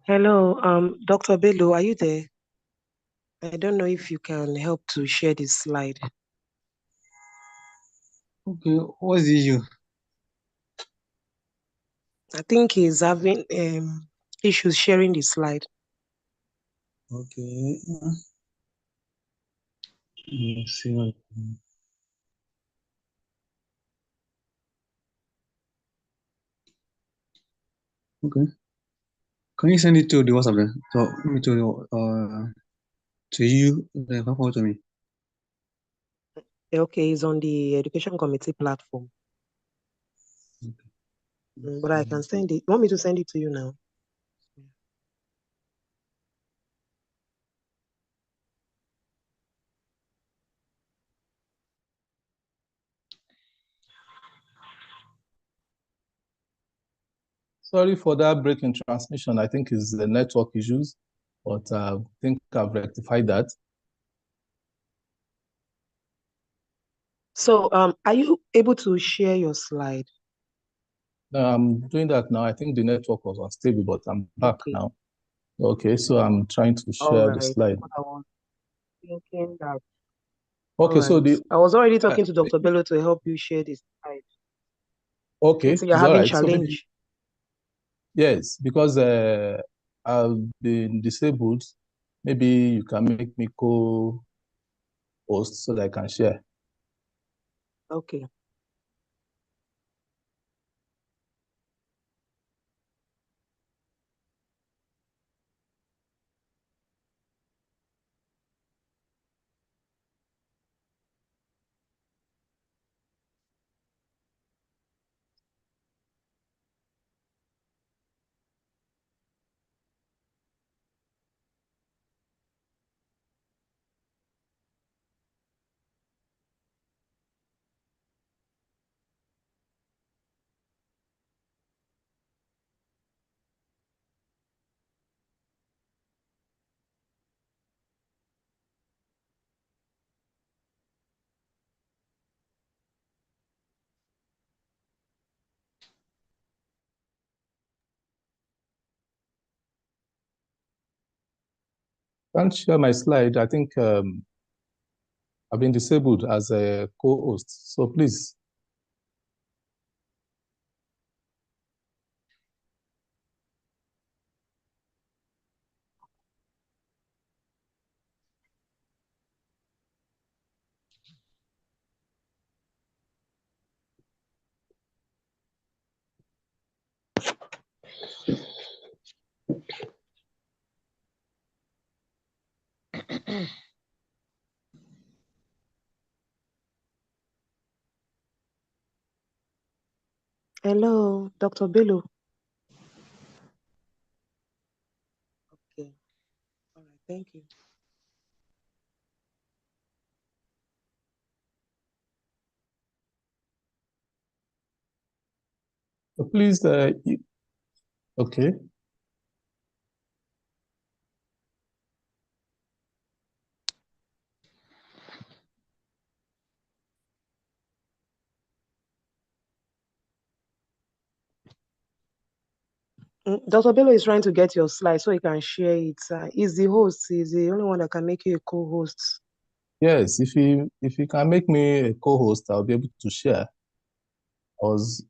Hello, Dr. Bello, are you there? I don't know if you can help to share this slide. Okay, what's the issue? I think he's having issues sharing the slide. Okay. Let's see what. Okay. Can you send it to the WhatsApp then? So me to you then forward to me. Okay, it's on the education committee platform. Okay. But I can send it. You want me to send it to you now? Sorry for that break in transmission. I think it's the network issues, but I think I've rectified that. So, are you able to share your slide? No, I'm doing that now. I think the network was unstable, but I'm back now. Okay, so I'm trying to share the slide. I was thinking that. Okay, so I was already talking to Dr. Bello to help you share this slide. Okay, So you're it's having all right. challenge. So maybe, yes, because I've been disabled. Maybe you can make me co-host so that I can share. Okay. Can't share my slide. I think I've been disabled as a co-host. So please. Hello, Dr. Bello. Okay. All right, thank you. So please, okay. Dr. Bello is trying to get your slide so he can share it. He's the host. He's the only one that can make you a co-host. Yes, if you can make me a co-host, I'll be able to share. I was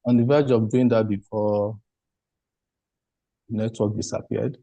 on the verge of doing that before the network disappeared.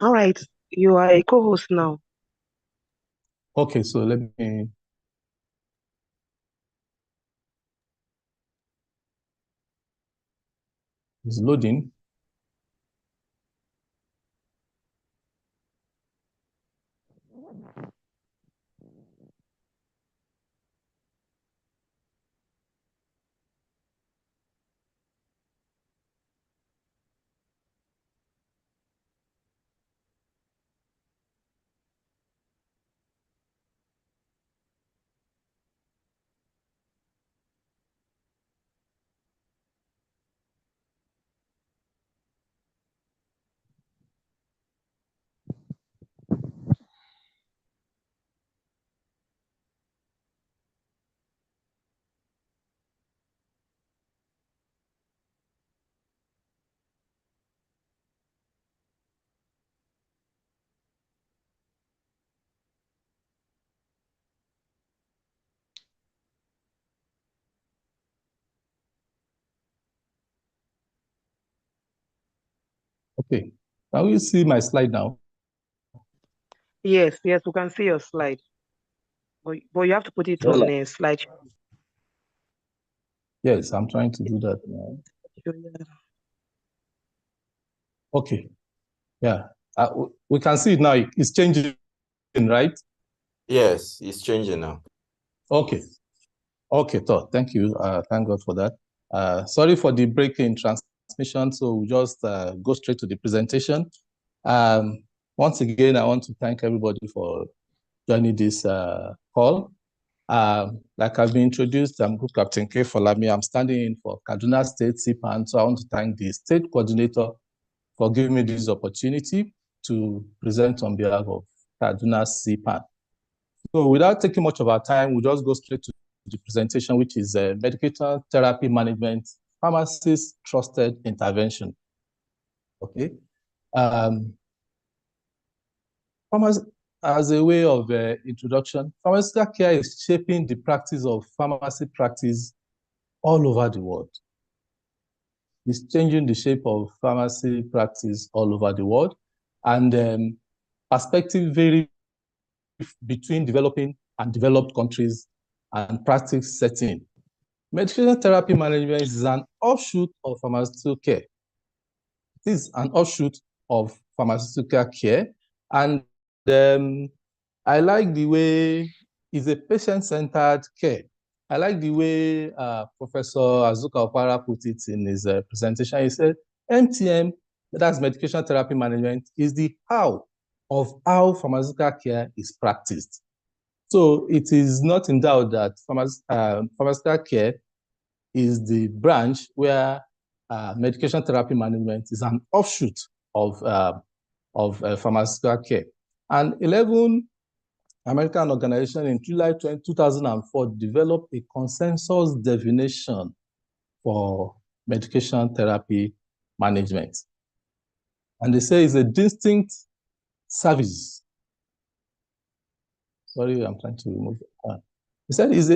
All right, you are a co-host now. Okay, so let me. It's loading. Okay. Can you see my slide now? Yes, yes, we can see your slide. But you have to put it Yes. on a slide. Yes, I'm trying to do that now. Okay. Yeah. We can see it now. It's changing, right? Yes, it's changing now. Okay. Okay, thank you. Thank God for that. Sorry for the break in transmission, so we'll just go straight to the presentation. Once again, I want to thank everybody for joining this call. Like I've been introduced, I'm Group Captain K. Folami. I'm standing in for Kaduna State CPAN, so I want to thank the state coordinator for giving me this opportunity to present on behalf of Kaduna CPAN. So without taking much of our time, we'll just go straight to the presentation, which is medication therapy management, pharmacist trusted intervention. Okay. As a way of introduction, pharmaceutical care is shaping the practice of pharmacy practice all over the world. It's changing the shape of pharmacy practice all over the world. And perspective vary between developing and developed countries and practice setting. Medication therapy management is an offshoot of pharmaceutical care. It is an offshoot of pharmaceutical care. And I like the way it's a patient-centered care. I like the way Professor Azuka Opara put it in his presentation. He said, MTM, that's medication therapy management, is the how of how pharmaceutical care is practiced. So it is not in doubt that pharmaceutical care is the branch where medication therapy management is an offshoot of pharmaceutical care. And 11 American organizations in July 2004 developed a consensus definition for medication therapy management. And they say it's a distinct service. Sorry, I'm trying to remove it. They said it's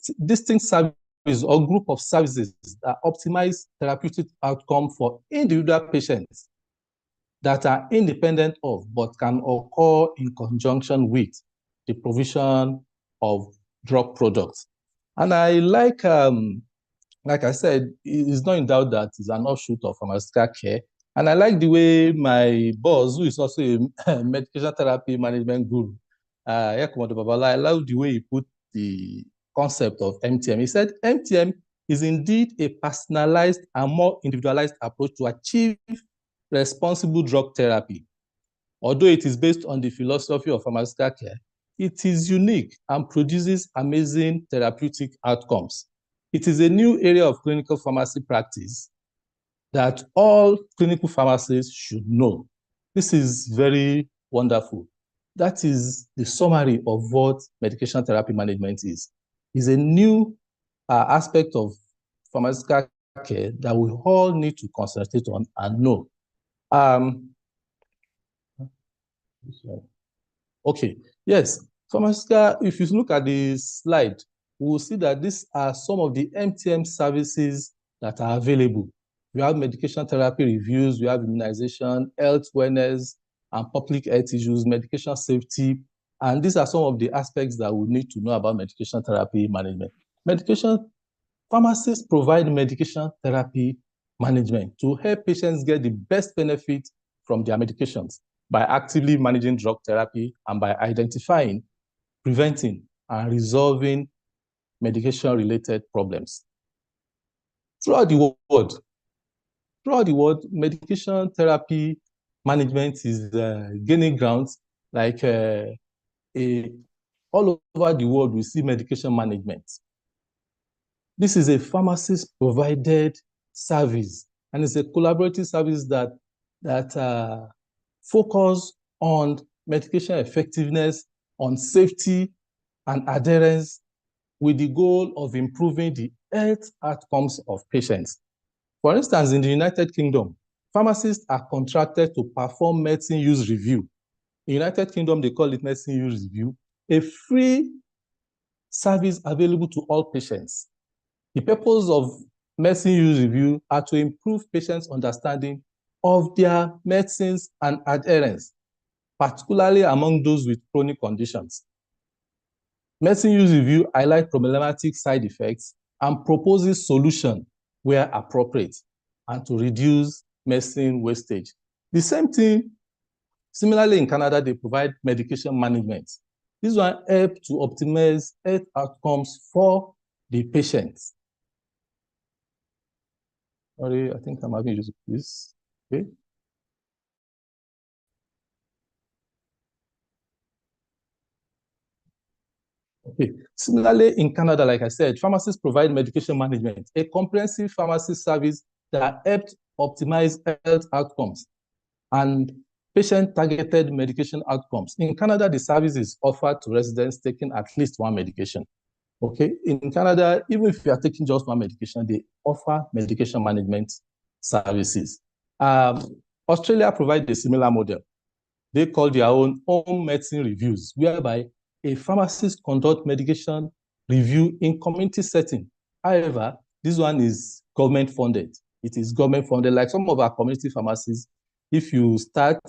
a distinct service or group of services that optimize therapeutic outcome for individual patients that are independent of but can occur in conjunction with the provision of drug products. And I like I said, it's not in doubt that it's an offshoot of pharmaceutical care. And I like the way my boss, who is also a medication therapy management guru, I love the way he put the concept of MTM. He said, MTM is indeed a personalized and more individualized approach to achieve responsible drug therapy. Although it is based on the philosophy of pharmaceutical care, it is unique and produces amazing therapeutic outcomes. It is a new area of clinical pharmacy practice that all clinical pharmacists should know. This is very wonderful. That is the summary of what medication therapy management is. It's a new aspect of pharmaceutical care that we all need to concentrate on and know. Okay, yes, pharmaceutical, if you look at the slide, we will see that these are some of the MTM services that are available. We have medication therapy reviews, we have immunization, health wellness, and public health issues, medication safety, and these are some of the aspects that we need to know about medication therapy management. Pharmacists provide medication therapy management to help patients get the best benefit from their medications by actively managing drug therapy and by identifying, preventing, and resolving medication-related problems. Throughout the world, medication therapy management is gaining grounds. Like all over the world, we see medication management. This is a pharmacist-provided service, and it's a collaborative service that focus on medication effectiveness, on safety and adherence, with the goal of improving the health outcomes of patients. For instance, in the United Kingdom, pharmacists are contracted to perform medicine use review. In the United Kingdom, they call it medicine use review, a free service available to all patients. The purpose of medicine use review are to improve patients' understanding of their medicines and adherence, particularly among those with chronic conditions. Medicine use review highlights problematic side effects and proposes solutions where appropriate and to reduce medicine wastage. The same thing, similarly in Canada, they provide medication management. This one helps to optimize health outcomes for the patients. Sorry, I think I'm having issues with this. Okay. Okay. Similarly, in Canada, like I said, pharmacists provide medication management, a comprehensive pharmacy service that helps optimize health outcomes and patient-targeted medication outcomes. In Canada, the service is offered to residents taking at least one medication. Okay. In Canada, even if you are taking just one medication, they offer medication management services. Australia provides a similar model. They call their own home medicine reviews, whereby a pharmacist conducts medication review in community setting. However, this one is government funded. It is government funded, like some of our community pharmacies. If you start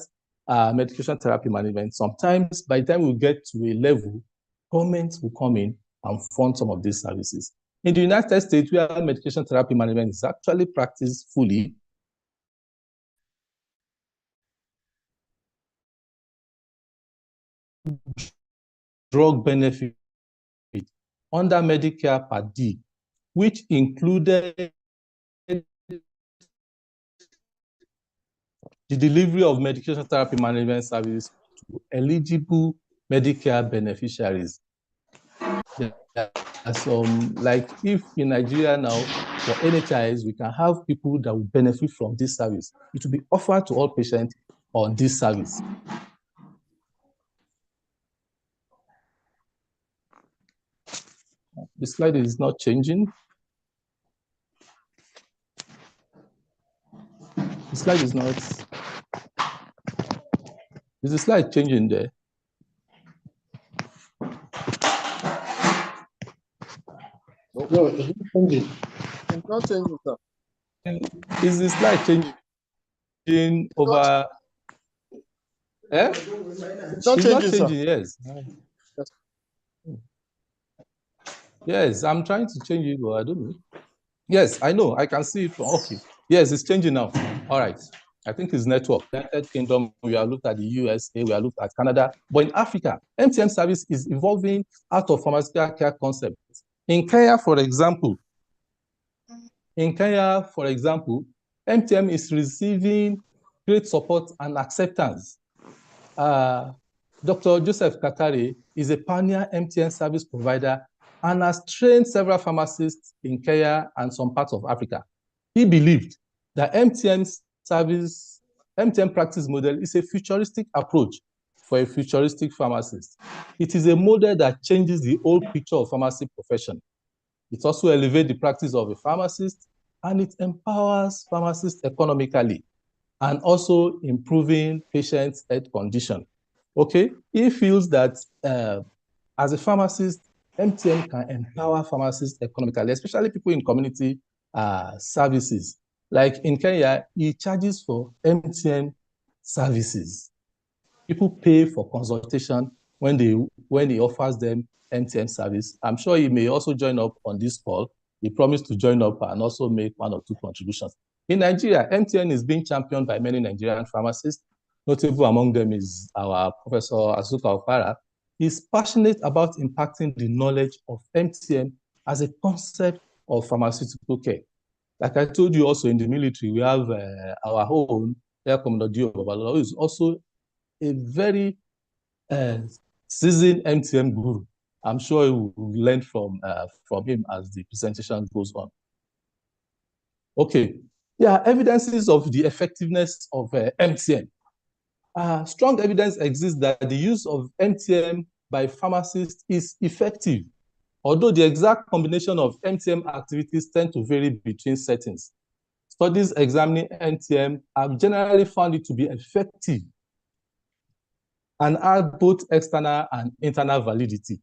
medication therapy management, sometimes by the time we get to a level, government will come in and fund some of these services. In the United States, where medication therapy management is actually practiced fully, drug benefit under Medicare Part D, which included the delivery of medication therapy management services to eligible Medicare beneficiaries. There are some, like if in Nigeria now, for NHIS, we can have people that will benefit from this service. It will be offered to all patients on this service. The slide is not changing. The slide is not. Is the slide changing there? No, it's not changing. It's not changing, sir. Is the slide changing over? Eh? It's not It's changing, not sir. changing, yes. Yes, I'm trying to change it, but I don't know. Yes, I know. I can see it. Okay. Yes, it's changing now. All right. I think it's network. United Kingdom, we have looked at the USA, we have looked at Canada. But in Africa, MTM service is evolving out of pharmaceutical care concepts. In Kenya, for example, MTM is receiving great support and acceptance. Dr. Joseph Katare is a pioneer MTM service provider and has trained several pharmacists in Kenya and some parts of Africa. He believed that MTM practice model is a futuristic approach for a futuristic pharmacist. It is a model that changes the whole picture of pharmacy profession. It also elevates the practice of a pharmacist, and it empowers pharmacists economically and also improving patients' health condition. Okay, he feels that as a pharmacist, MTM can empower pharmacists economically, especially people in community services. Like in Kenya, he charges for MTM services. People pay for consultation when he offers them MTM service. I'm sure he may also join up on this call. He promised to join up and also make one or two contributions. In Nigeria, MTN is being championed by many Nigerian pharmacists. Notable among them is our Professor Asuka Okpara. He's passionate about impacting the knowledge of MTN as a concept of pharmaceutical care. Like I told you also in the military, we have our own Air Commodore Dio Babalola, who is also a very seasoned MTN guru. I'm sure you will learn from him as the presentation goes on. Okay, yeah, evidences of the effectiveness of MTN. Strong evidence exists that the use of MTN by pharmacists is effective, although the exact combination of MTN activities tend to vary between settings. Studies examining MTN have generally found it to be effective and add both external and internal validity.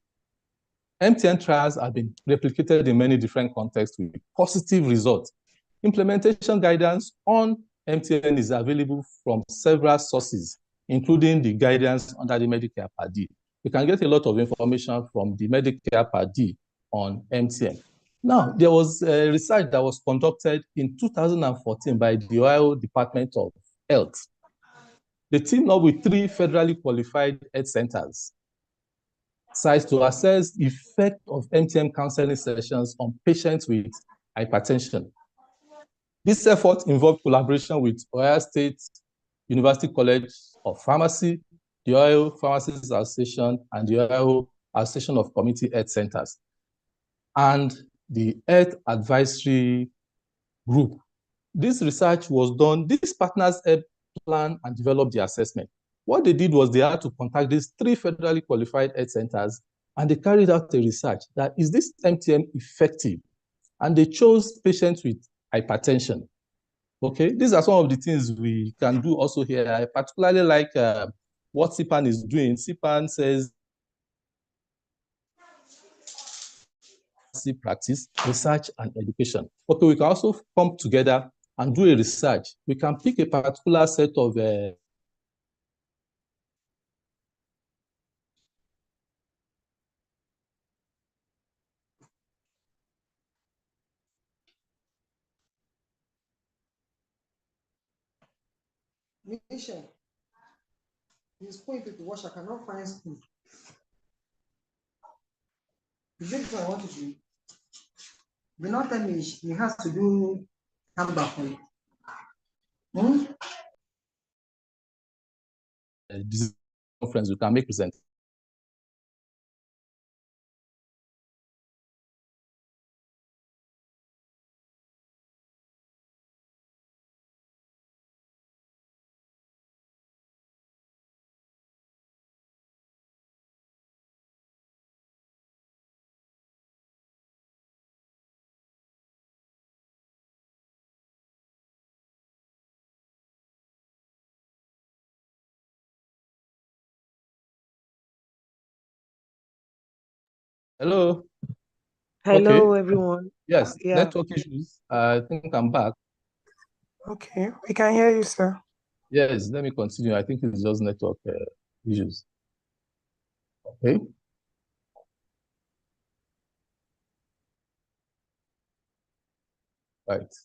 MTN trials have been replicated in many different contexts with positive results. Implementation guidance on MTN is available from several sources, including the guidance under the Medicare Part D. You can get a lot of information from the Medicare Part D on MTN. Now, there was a research that was conducted in 2014 by the Ohio Department of Health. They teamed up with 3 federally qualified health centers sites to assess the effect of MTN counseling sessions on patients with hypertension. This effort involved collaboration with Ohio State University College of Pharmacy, the Ohio Pharmacists Association, and the Ohio Association of Community Health Centers, and the Health Advisory Group. This research was done, these partners helped plan and develop the assessment. What they did was they had to contact these 3 federally qualified health centers, and they carried out a research that is this MTN effective? And they chose patients with hypertension. Okay, these are some of the things we can do also here. I particularly like what CPAN is doing. CPAN says practice, research, and education. Okay, we can also come together and do a research. We can pick a particular set of Mission. He's pointing to wash. I cannot find spoon. Is it what I want to do? Do not tell me he has to do hamburger for you. this conference. We can make present. Hello. Hello, Okay. everyone. Yes, Yeah. network issues. I think I'm back. Okay, we can hear you, sir. Yes, let me continue. I think it's just network issues. Okay. Right.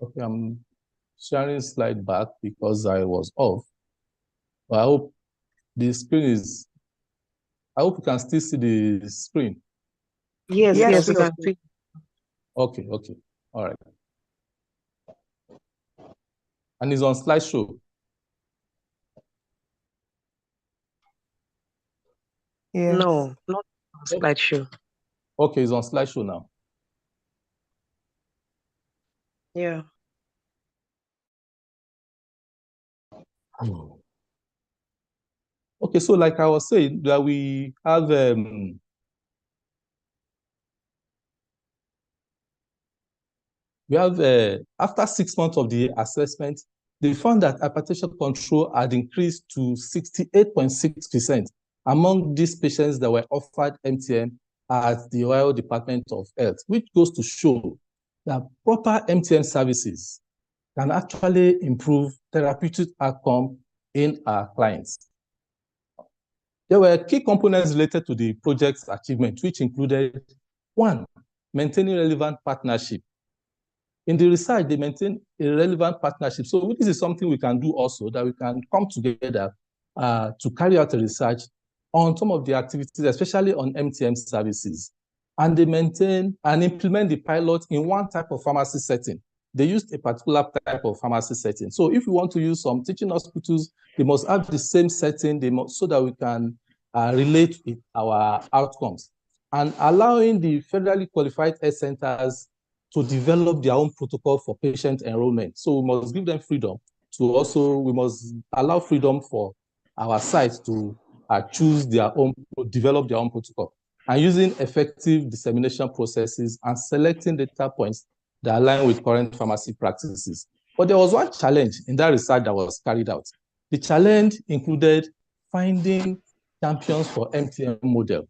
Okay, I'm sharing slide back because I was off. But I hope the screen is, I hope you can still see the screen. Yes, Yes, yes, we sir. can see. Okay, okay. All right. And it's on slideshow. Yes. No, not on slideshow. Okay, it's on slideshow now. Yeah. Okay, so like I was saying, that we have after 6 months of the assessment, they found that hypertension control had increased to 68.6% among these patients that were offered MTN at the Ohio Department of Health, which goes to show that proper MTN services can actually improve therapeutic outcome in our clients. There were key components related to the project's achievement, which included 1, maintaining relevant partnership. In the research, they maintain a relevant partnership. So this is something we can do also, that we can come together to carry out a research on some of the activities, especially on MTM services. And they maintain and implement the pilot in one type of pharmacy setting. They used a particular type of pharmacy setting. So if we want to use some teaching hospitals, they must have the same setting so that we can relate with our outcomes. And allowing the federally qualified health centers to develop their own protocol for patient enrollment. So we must give them freedom we must allow freedom for our sites to develop their own protocol, and using effective dissemination processes and selecting data points that align with current pharmacy practices. But there was one challenge in that research that was carried out. The challenge included finding champions for MTM model.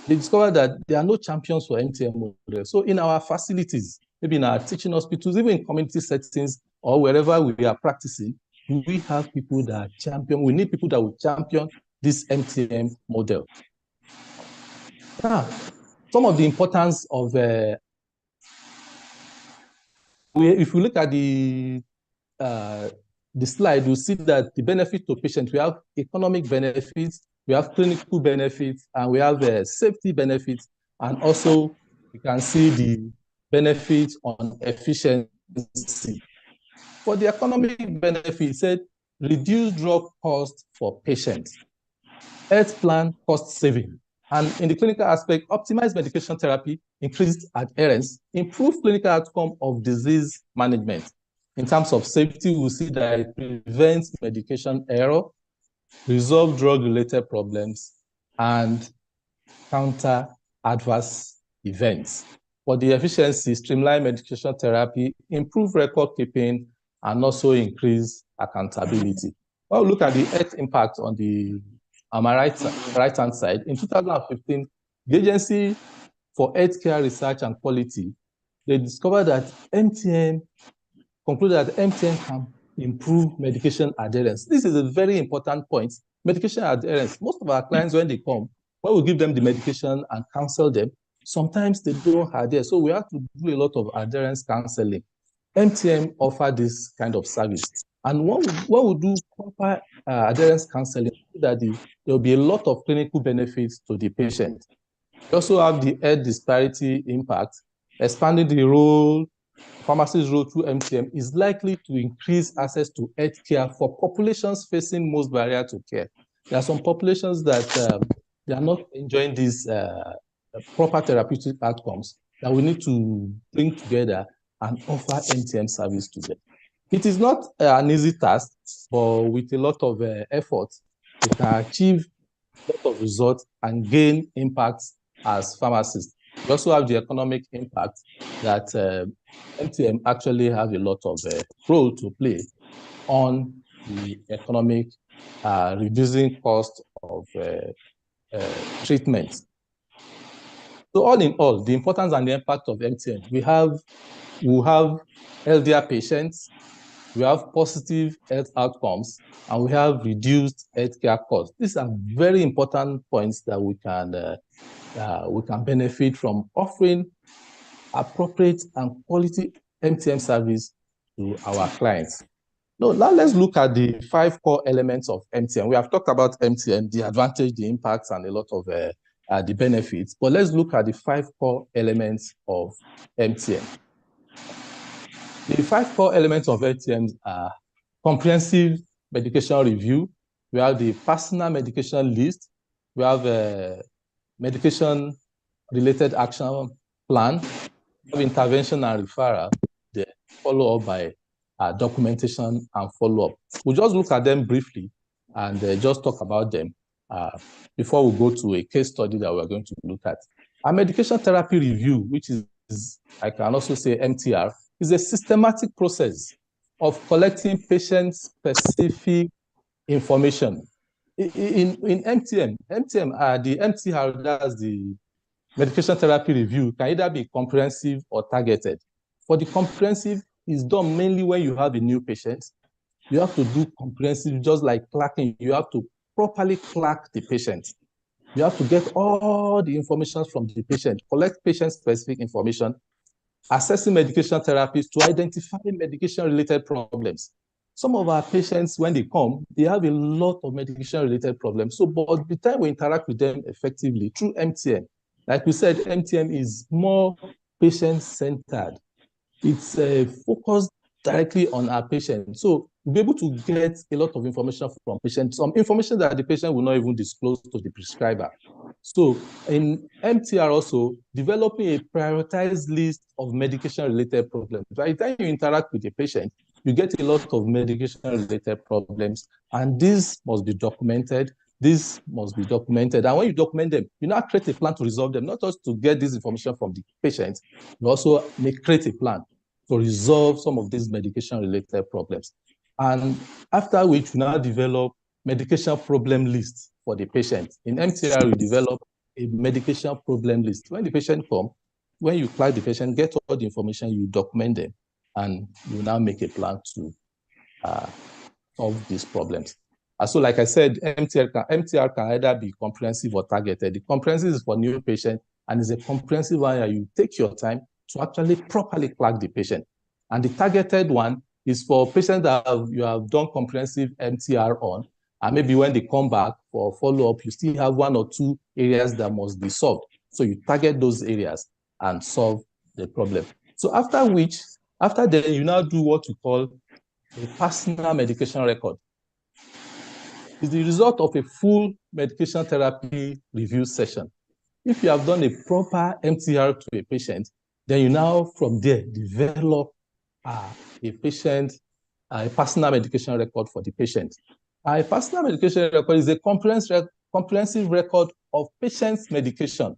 They discovered that there are no champions for MTM model. So in our facilities, maybe in our teaching hospitals, even in community settings or wherever we are practicing, we have people that champion. We need people that will champion this MTM model. Now, some of the importance of if we look at the slide, you'll see that the benefit to patients, we have economic benefits, we have clinical benefits, and we have safety benefits, and also you can see the benefits on efficiency. For the economic benefits, said reduce drug cost for patients, health plan cost saving, and in the clinical aspect, optimize medication therapy, increased adherence, improve clinical outcome of disease management. In terms of safety, we see that it prevents medication error, resolve drug-related problems, and counter adverse events. For the efficiency, streamline medication therapy, improve record keeping, and also increase accountability. When we look at the health impact on the right-hand side, in 2015, the Agency for Healthcare Research and Quality, they discovered that concluded that MTM can improve medication adherence. This is a very important point. Medication adherence. Most of our clients, when they come, when we give them the medication and counsel them, sometimes they don't adhere. So we have to do a lot of adherence counseling. MTM offer this kind of service. And when we do proper adherence counseling, that there will be a lot of clinical benefits to the patient. We also have the health disparity impact, expanding the role, pharmacist's role through MTM is likely to increase access to health care for populations facing most barrier to care. There are some populations that they are not enjoying these proper therapeutic outcomes that we need to bring together and offer MTM service to them. It is not an easy task, but with a lot of effort, we can achieve a lot of results and gain impact as pharmacists. We also have the economic impact that MTM actually have a lot of role to play on the economic, reducing cost of treatment. So all in all, the importance and the impact of MTM, we have healthier patients, we have positive health outcomes, and we have reduced healthcare costs. These are very important points that we can benefit from offering appropriate and quality MTM service to our clients. Now let's look at the 5 core elements of MTM. We have talked about MTM, the advantage, the impacts, and a lot of the benefits. But let's look at the 5 core elements of MTM. The 5 core elements of MTM are comprehensive medication review. We have the personal medication list. We have a medication-related action plan. We have intervention and referral. Then follow up by documentation and follow-up. We'll just look at them briefly and just talk about them before we go to a case study that we're going to look at. A medication therapy review, which is, I can also say MTR, is a systematic process of collecting patient-specific information. In MTM, the MTR, that's the medication therapy review, can either be comprehensive or targeted. For the comprehensive, it's done mainly when you have a new patient. You have to do comprehensive, just like clerking. You have to properly clerk the patient. You have to get all the information from the patient, collect patient-specific information, assessing medication therapies to identify medication-related problems. Some of our patients, when they come, they have a lot of medication-related problems. So, but the time we interact with them effectively through MTM, like we said, MTM is more patient-centered. It's focused directly on our patient. So we'll be able to get a lot of information from patients, some information that the patient will not even disclose to the prescriber. So in MTR also, developing a prioritized list of medication-related problems. By the time you interact with the patient, you get a lot of medication-related problems, and this must be documented. This must be documented. And when you document them, you now create a plan to resolve them, not just to get this information from the patient, you also create a plan to resolve some of these medication-related problems. And after which, we now develop medication problem lists for the patient. In MTR, we develop a medication problem list. When the patient comes, when you flag the patient, get all the information, you document them, and you now make a plan to solve these problems. So like I said, MTR can either be comprehensive or targeted. The comprehensive is for new patients, and is a comprehensive one where you take your time to actually properly flag the patient. And the targeted one is for patients that you have done comprehensive MTR on, and maybe when they come back for follow-up, you still have 1 or 2 areas that must be solved. So you target those areas and solve the problem. So after that, you now do what you call a personal medication record. It's the result of a full medication therapy review session. If you have done a proper MTR to a patient, then you now from there develop a personal medication record for the patient. A personal medication record is a comprehensive record of patient's medication.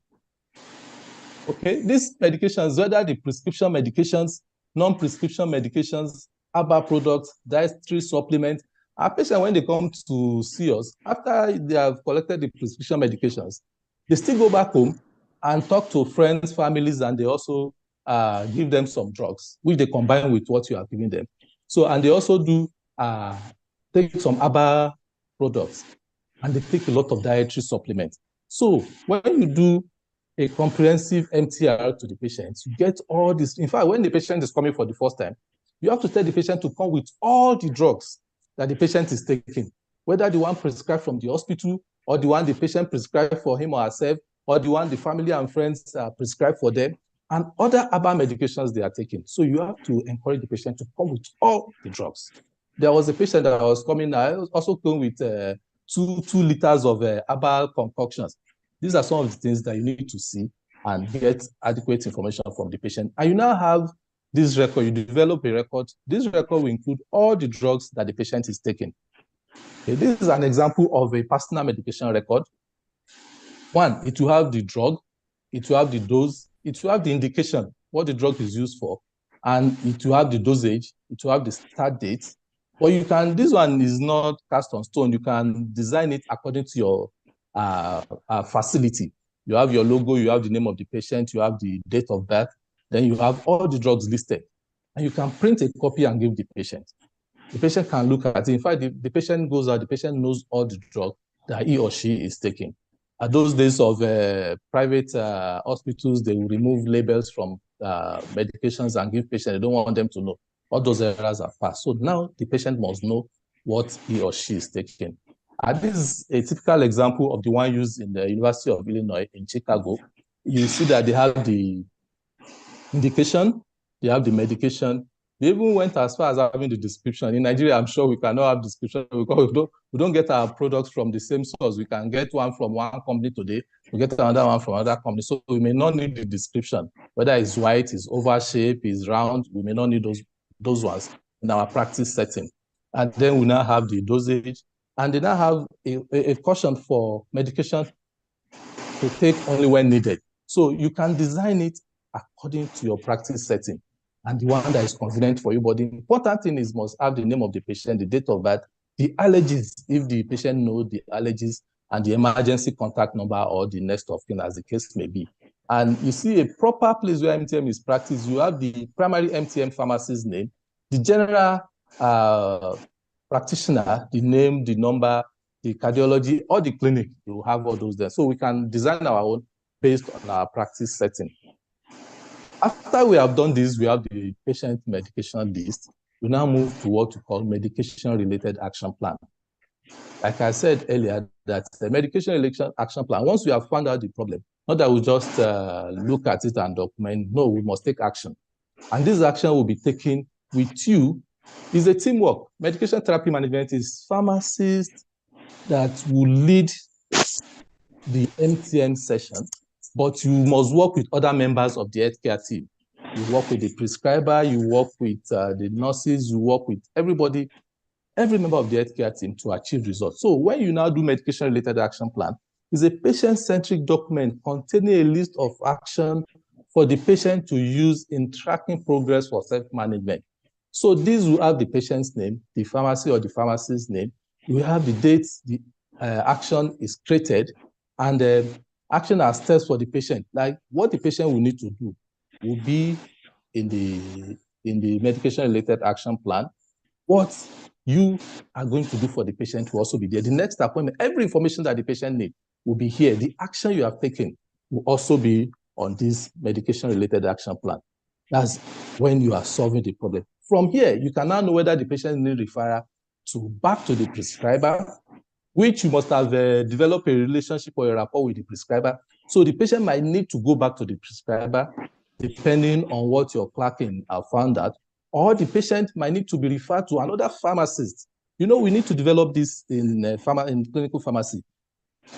Okay, these medications, whether the prescription medications, non-prescription medications, herbal products, dietary supplements, our patients, when they come to see us, after they have collected the prescription medications, they still go back home and talk to friends, families, and they also give them some drugs, which they combine with what you are giving them. So, and they also do take some herbal products, and they take a lot of dietary supplements. So when you do a comprehensive MTR to the patient, you get all this. In fact, when the patient is coming for the first time, you have to tell the patient to come with all the drugs that the patient is taking, whether the one prescribed from the hospital or the one the patient prescribed for him or herself, or the one the family and friends prescribed for them, and other herbal medications they are taking. So you have to encourage the patient to come with all the drugs. There was a patient that was coming, I also came with 2 liters of herbal concoctions. These are some of the things that you need to see and get adequate information from the patient. And you now have this record, you develop a record. This record will include all the drugs that the patient is taking. Okay, this is an example of a personal medication record. One, it will have the drug, it will have the dose, it will have the indication, what the drug is used for, and it will have the dosage, it will have the start date. But you can, this one is not cast on stone. You can design it according to your facility. You have your logo, you have the name of the patient, you have the date of birth, then you have all the drugs listed. And you can print a copy and give the patient. The patient can look at it. In fact, the patient goes out, the patient knows all the drugs that he or she is taking. At those days of private hospitals, they will remove labels from medications and give patients. They don't want them to know. All those errors are passed. So now the patient must know what he or she is taking. This is a typical example of the one used in the University of Illinois in Chicago. You see that they have the indication, they have the medication. They even went as far as having the description. In Nigeria, I'm sure we cannot have description because we don't get our products from the same source. We can get one from one company today, we get another one from another company. So we may not need the description, whether it's white, it's oval shape, it's round. We may not need those ones in our practice setting. And then we now have the dosage, and they now have a caution for medication to take only when needed. So you can design it according to your practice setting and the one that is convenient for you. But the important thing is must have the name of the patient, the date of birth, the allergies, if the patient knows the allergies, and the emergency contact number or the next of kin, as the case may be. And you see a proper place where MTM is practiced, you have the primary MTM pharmacist name, the general practitioner, the name, the number, the cardiology, or the clinic, you will have all those there. So we can design our own based on our practice setting. After we have done this, we have the patient medication list. We now move to what we call medication-related action plan. Like I said earlier, that the medication-related action plan, once we have found out the problem, not that we just look at it and document, no, we must take action. And this action will be taken with you. It's a teamwork. Medication therapy management is pharmacists that will lead the MTM session, but you must work with other members of the healthcare team. You work with the prescriber, you work with the nurses, you work with everybody, every member of the healthcare team to achieve results. So when you now do medication-related action plan, it's a patient-centric document containing a list of action for the patient to use in tracking progress for self-management. So these will have the patient's name, the pharmacy or the pharmacist's name. We have the dates the action is created, and the action as steps for the patient. Like what the patient will need to do will be in the medication-related action plan. What you are going to do for the patient will also be there. The next appointment, every information that the patient needs will be here. The action you have taken will also be on this medication-related action plan. That's when you are solving the problem. From here, you can now know whether the patient needs referral back to the prescriber, which you must have developed a relationship or a rapport with the prescriber. So the patient might need to go back to the prescriber, depending on what your clerking have found out, or the patient might need to be referred to another pharmacist. You know, we need to develop this in clinical pharmacy.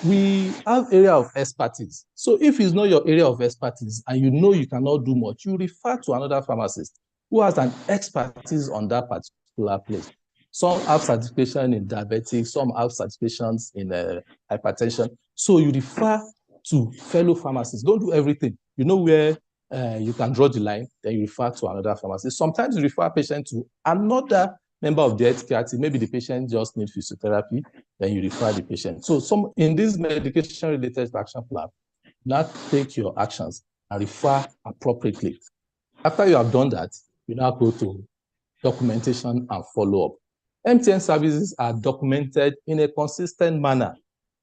We have area of expertise. So if it's not your area of expertise and you know you cannot do much, you refer to another pharmacist who has an expertise on that particular place. Some have certification in diabetics, some have certifications in hypertension. So you refer to fellow pharmacists. Don't do everything. You know where you can draw the line, then you refer to another pharmacist. Sometimes you refer a patient to another member of the healthcare team. Maybe the patient just needs physiotherapy, then you refer the patient. So in this medication-related action plan, now take your actions and refer appropriately. After you have done that, you now go to documentation and follow-up. MTN services are documented in a consistent manner.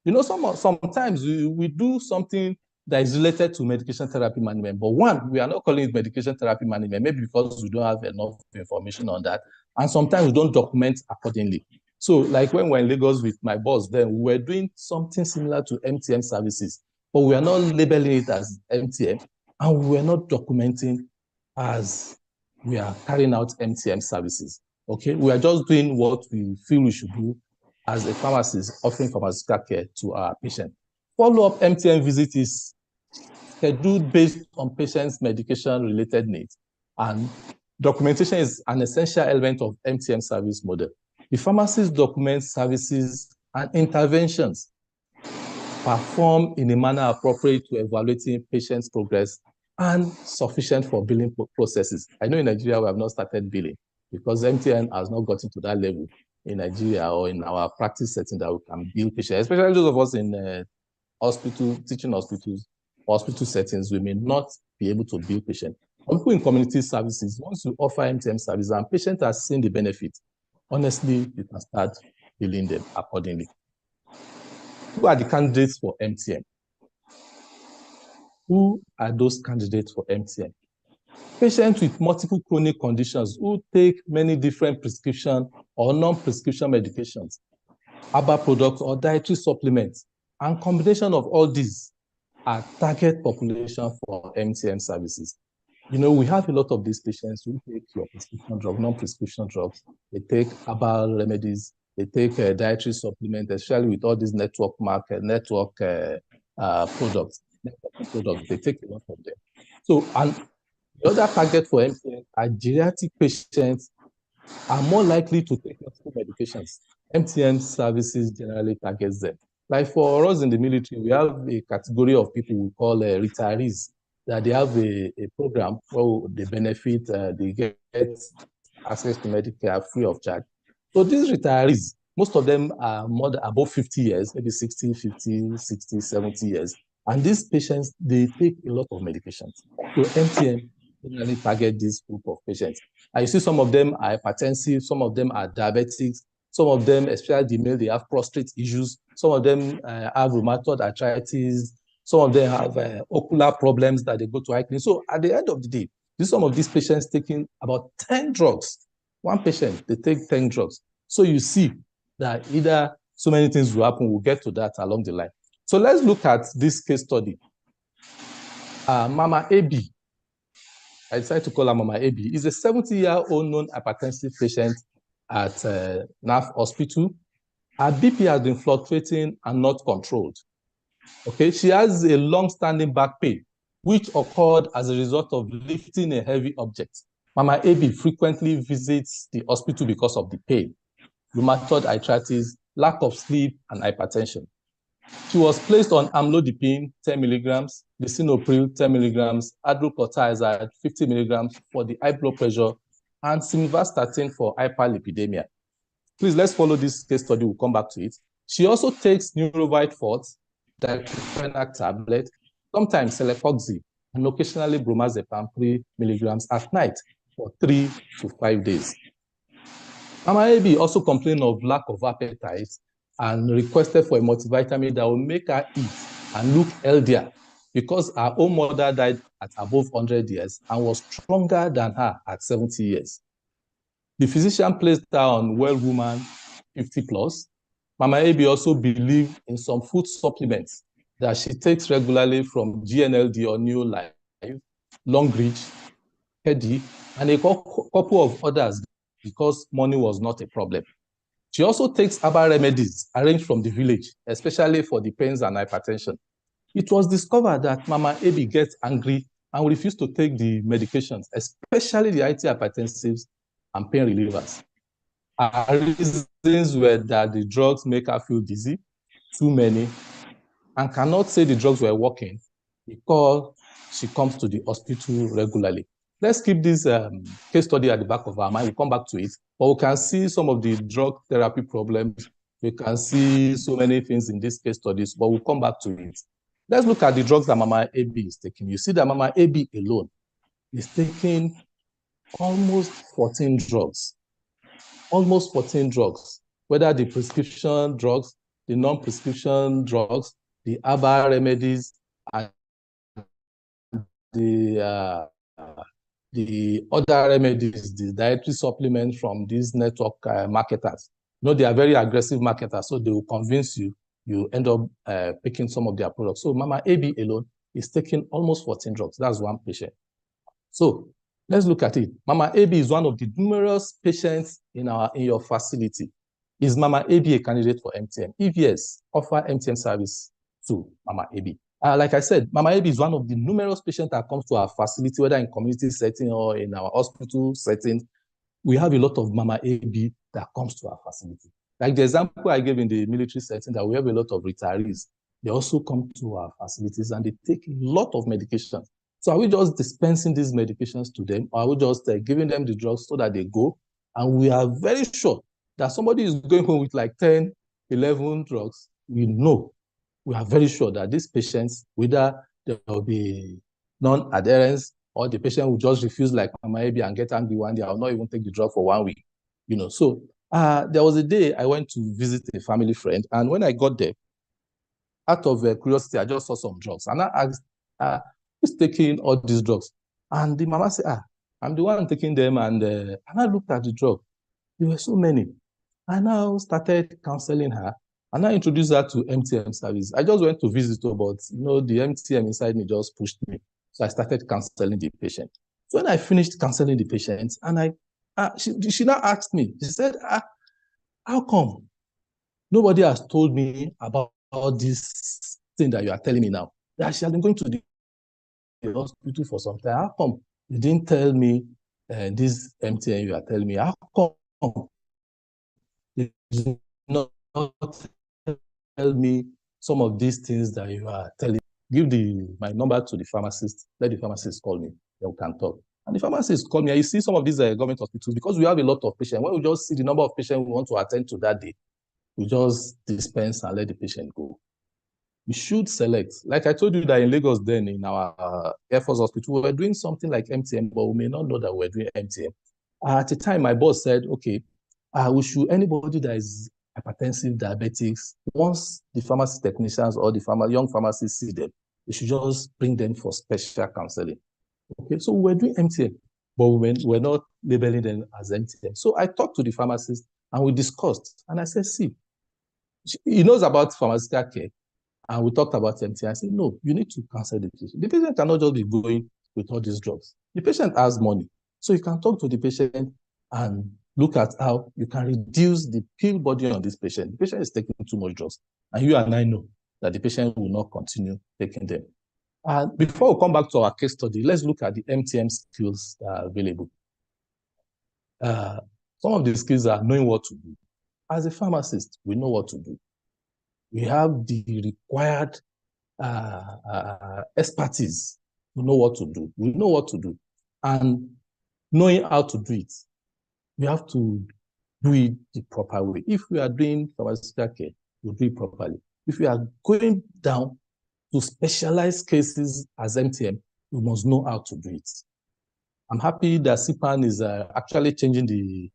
You know, sometimes we do something that is related to medication therapy management, but one, we are not calling it medication therapy management, maybe because we don't have enough information on that, and sometimes we don't document accordingly. So like when we're in Lagos with my boss, then we were doing something similar to MTN services, but we are not labeling it as MTN, and we are not documenting as we are carrying out MTM services. Okay, we are just doing what we feel we should do as a pharmacist offering pharmaceutical care to our patient. Follow-up MTM visit is scheduled based on patient's medication-related needs, and documentation is an essential element of MTM service model. The pharmacist documents services and interventions performed in a manner appropriate to evaluating patient's progress and sufficient for billing processes. I know in Nigeria we have not started billing because MTN has not gotten to that level in Nigeria or in our practice setting that we can bill patients, especially those of us in teaching hospitals, hospital settings, we may not be able to bill patients. For people in community services, once you offer MTM service and patient has seen the benefit, honestly, you can start billing them accordingly. Who are the candidates for MTM? Who are those candidates for MTM? Patients with multiple chronic conditions who take many different prescription or non-prescription medications, herbal products or dietary supplements, and combination of all these are target population for MTM services. You know, we have a lot of these patients who take your prescription drug, non-prescription drugs. They take herbal remedies, they take dietary supplements, especially with all these network products. They take a lot of them. So, and the other target for MTM are geriatric patients are more likely to take multiple medications. MTM services generally targets them. Like for us in the military, we have a category of people we call retirees, that they have a program where they benefit, they get access to Medicare free of charge. So these retirees, most of them are more than above 50 years, maybe 60, 50, 60, 70 years. And these patients, they take a lot of medications. So MTM generally target this group of patients. And you see some of them are hypertensive, some of them are diabetics, Some of them, especially the male, they have prostate issues. Some of them have rheumatoid arthritis. Some of them have ocular problems that they go to eye clinic. So at the end of the day, some of these patients taking about 10 drugs. One patient, they take 10 drugs. So you see that either so many things will happen. We'll get to that along the line. So let's look at this case study. Mama AB, I decided to call her Mama AB, is a 70-year-old non-hypertensive patient at NAF Hospital. Her BP has been fluctuating and not controlled. Okay, she has a long-standing back pain, which occurred as a result of lifting a heavy object. Mama AB frequently visits the hospital because of the pain, rheumatoid arthritis, lack of sleep, and hypertension. She was placed on amlodipine 10 milligrams, lisinopril 10 milligrams, hydrochlorothiazide 50 milligrams for the high blood pressure, and simvastatin for hyperlipidemia. Please, let's follow this case study. We'll come back to it. She also takes Neurovite Forte, diclofenac tablet, sometimes celecoxib, and occasionally bromazepam 3 milligrams at night for 3 to 5 days. Mama AB also complained of lack of appetite and requested for a multivitamin that will make her eat and look healthier because her own mother died at above 100 years and was stronger than her at 70 years. The physician placed her on Well Woman 50 plus. Mama AB also believed in some food supplements that she takes regularly from GNLD or New Life, Longreach, Hedy, and a couple of others because money was not a problem. She also takes herbal remedies arranged from the village, especially for the pains and hypertension. It was discovered that Mama AB gets angry and refused to take the medications, especially the antihypertensives and pain relievers. Her reasons were that the drugs make her feel dizzy, too many, and cannot say the drugs were working because she comes to the hospital regularly. Let's keep this case study at the back of our mind. We'll come back to it, but we can see some of the drug therapy problems. We can see so many things in these case studies, but we'll come back to it. Let's look at the drugs that Mama AB is taking. You see that Mama AB alone is taking almost 14 drugs. Almost 14 drugs, whether the prescription drugs, the non-prescription drugs, the herbal remedies, and the other remedies, the dietary supplements from these network marketers. You know, they are very aggressive marketers, so they will convince you, you end up picking some of their products. So Mama AB alone is taking almost 14 drugs. That's one patient. So let's look at it. Mama AB is one of the numerous patients in your facility. Is Mama AB a candidate for MTM? If yes, offer MTM service to Mama AB. Like I said, Mama AB is one of the numerous patients that comes to our facility, whether in community setting or in our hospital setting. We have a lot of Mama AB that comes to our facility. Like the example I gave in the military setting, that we have a lot of retirees. They also come to our facilities and they take a lot of medications. So are we just dispensing these medications to them, or are we just giving them the drugs so that they go? And we are very sure that somebody is going home with like 10, 11 drugs. We are very sure that these patients, whether there will be non-adherence or the patient will just refuse like Mama AB and get angry one day, I'll not even take the drug for 1 week. You know, so there was a day I went to visit a family friend, and when I got there, out of curiosity, I just saw some drugs, and I asked, who's taking all these drugs? And the mama said, I'm the one taking them, and I looked at the drug. There were so many. I now started counseling her, and I introduced her to MTM service. I just went to visit her, but the MTM inside me just pushed me. So I started counseling the patient. So when I finished counseling the patient, and she now asked me, she said, how come nobody has told me about this thing that you are telling me now? That she has been going to the hospital for some time. How come you didn't tell me this MTN you are telling me? How come you did not tell me some of these things that you are telling me? Give my number to the pharmacist. Let the pharmacist call me. Then we can talk. And the pharmacist called me. And you see some of these government hospitals, because we have a lot of patients. When we just see the number of patients we want to attend to that day, we just dispense and let the patient go. We should select. Like I told you that in Lagos then, in our Air Force Hospital, we were doing something like MTM, but we may not know that we're doing MTM. At the time, my boss said, okay, Anybody that is hypertensive, diabetics, once the pharmacy technicians or the young pharmacists see them, they should just bring them for special counseling. Okay, so we're doing MTM, but we're not labeling them as MTM. So I talked to the pharmacist and we discussed, and I said, see, he knows about pharmaceutical care, and we talked about MTM. I said, no, you need to counsel the patient. The patient cannot just be going with all these drugs. The patient has money, so you can talk to the patient and look at how you can reduce the pill burden on this patient. The patient is taking too much drugs, and you and I know that the patient will not continue taking them. Before we come back to our case study, let's look at the MTM skills that are available. Some of the skills are knowing what to do. As a pharmacist, we know what to do. We have the required expertise to know what to do. We know what to do. And knowing how to do it, we have to do it the proper way. If we are doing pharmaceutical care, we'll do it properly. If we are going down to specialized cases as MTM, we must know how to do it. I'm happy that CPAN is actually changing the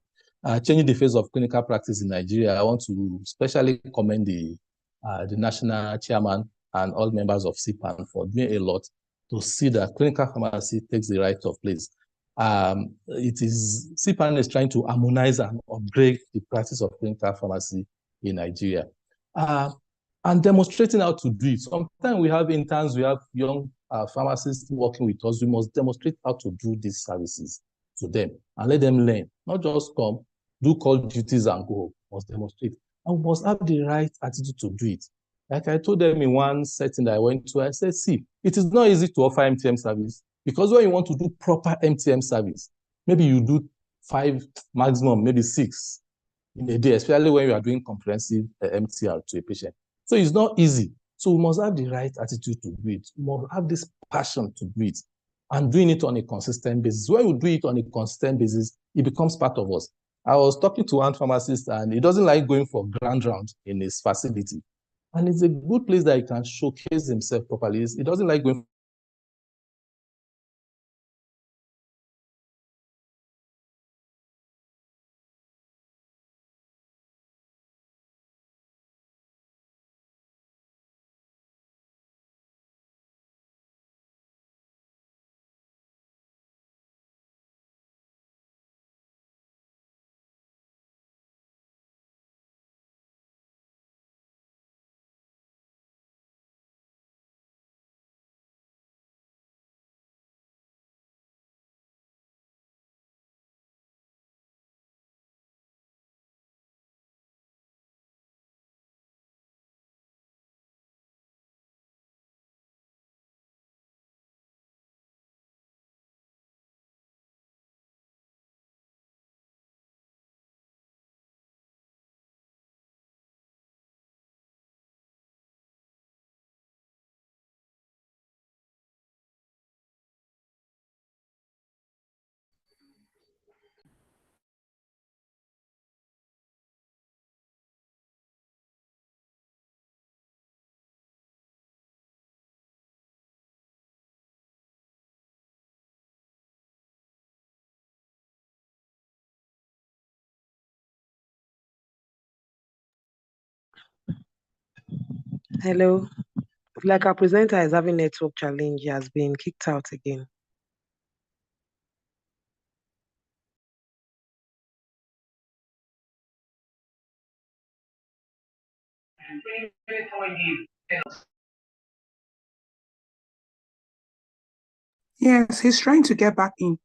face of clinical practice in Nigeria. I want to especially commend the national chairman and all members of CPAN for doing a lot to see that clinical pharmacy takes the right of place. CPAN is trying to harmonize and upgrade the practice of clinical pharmacy in Nigeria. And demonstrating how to do it. Sometimes we have interns, we have young pharmacists working with us. We must demonstrate how to do these services to them and let them learn. Not just come, do call duties and go. We must demonstrate. And we must have the right attitude to do it. Like I told them in one setting that I went to, I said, see, it is not easy to offer MTM service because when you want to do proper MTM service, maybe you do 5, maximum, maybe 6 in a day, especially when you are doing comprehensive MTR to a patient. So it's not easy. So we must have the right attitude to do it. We must have this passion to do it and doing it on a consistent basis. When we do it on a consistent basis, it becomes part of us. I was talking to one pharmacist and he doesn't like going for grand round in his facility. And it's a good place that he can showcase himself properly. He doesn't like going Hello. Like our presenter is having network challenge, he has been kicked out again. Yes, he's trying to get back in.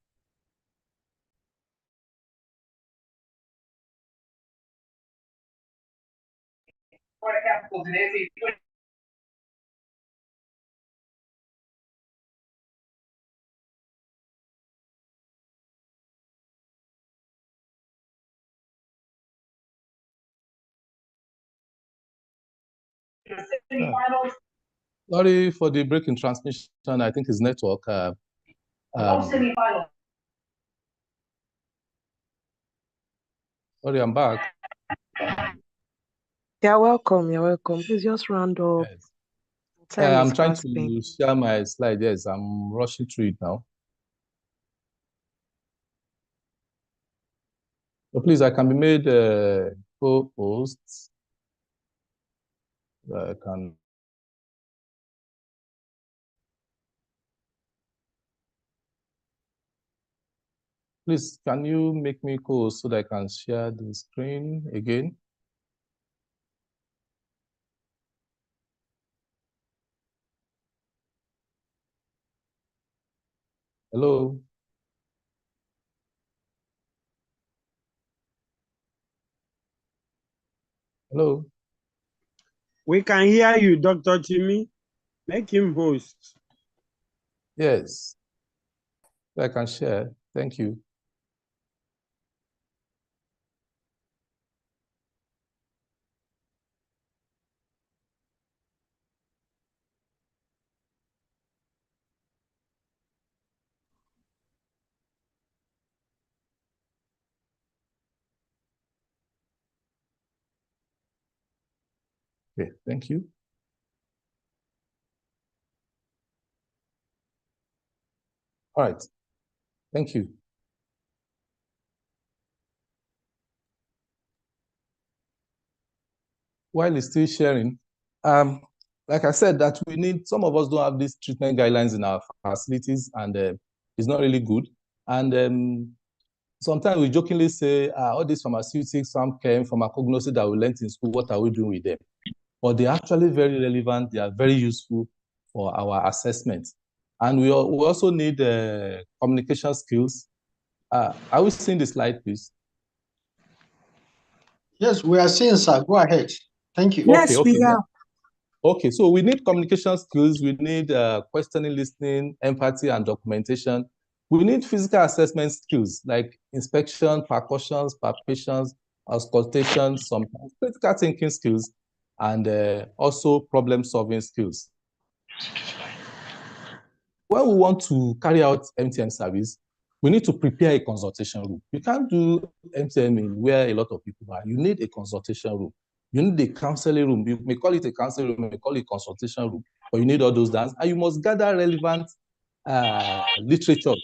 Sorry for the break in transmission. I think his network. Sorry, I'm back. You're welcome. You're welcome. Please just round up. Yes. Time I'm is trying passing. to share my slide. Yes, I'm rushing through it now. So please, I can be made co-host. I can. Please, can you make me co-host so that I can share the screen again? Hello? Hello? We can hear you, Dr. Timmy. Make him host. Yes. I can share. Thank you. Okay, thank you. All right. Thank you. While it's still sharing, like I said, that we need, some of us don't have these treatment guidelines in our facilities, and it's not really good. And sometimes we jokingly say, all these pharmaceutics, some chem, pharmacognosy that we learned in school, what are we doing with them? But they're actually very relevant. They are very useful for our assessment. And we also need communication skills. Are we seeing the slide, please? Yes, we are seeing, sir. Go ahead. Thank you. Yes, Okay. we are. Okay, so we need communication skills. We need questioning, listening, empathy, and documentation. We need physical assessment skills like inspection, percussions, palpations, auscultation, some critical thinking skills, and also problem-solving skills. When we want to carry out MTM service, we need to prepare a consultation room. You can't do MTM in where a lot of people are. You need a consultation room. You need a counseling room. You may call it a counseling room, you may call it a consultation room, but you need all those dance. And you must gather relevant literature.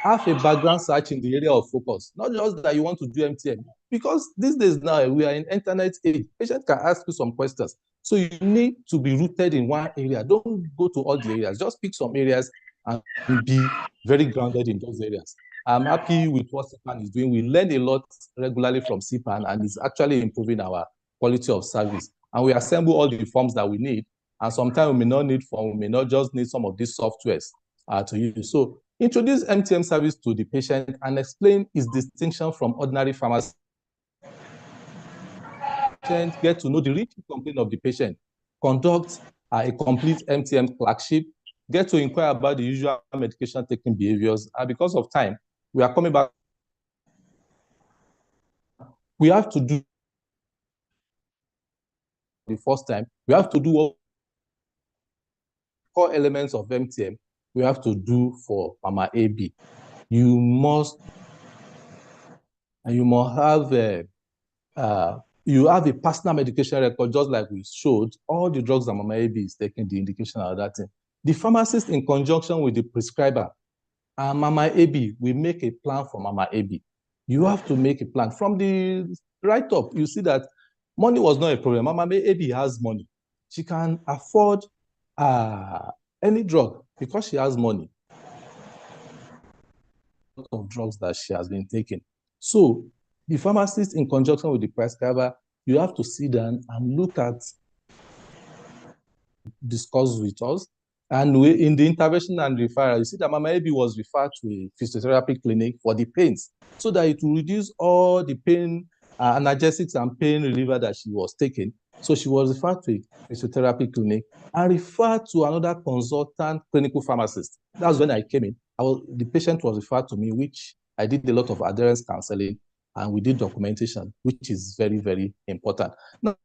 Have a background search in the area of focus, not just that you want to do MTM. Because these days now, we are in internet age. Patients can ask you some questions. So you need to be rooted in one area. Don't go to all the areas. Just pick some areas and be very grounded in those areas. I'm happy with what CPAN is doing. We learn a lot regularly from CPAN, and it's actually improving our quality of service. And we assemble all the forms that we need. And sometimes we may not need form, we may not just need some of these softwares to use. So introduce MTM service to the patient and explain its distinction from ordinary pharmacy. Get to know the real complaint of the patient, conduct a complete MTM clerkship, get to inquire about the usual medication taking behaviors. And because of time, we are coming back. We have to do the first time, we have to do all core elements of MTM we have to do for Mama AB. You must have you have a personal medication record, just like we showed, all the drugs that Mama AB is taking, the indication of that thing. The pharmacist, in conjunction with the prescriber, and Mama AB, we make a plan for Mama AB. You have to make a plan. From the write-up, you see that money was not a problem. Mama AB has money. She can afford any drug because she has money. A lot of drugs that she has been taking. So the pharmacist, in conjunction with the prescriber, you have to sit down and look at, discuss with us. And in the intervention and referral, you see that Mama AB was referred to a physiotherapy clinic for the pains, so that it will reduce all the pain, analgesics and pain reliever that she was taking. So she was referred to a physiotherapy clinic and referred to another consultant clinical pharmacist. That's when I came in. The patient was referred to me, which I did a lot of adherence counseling, and we did documentation, which is very, very important. Now,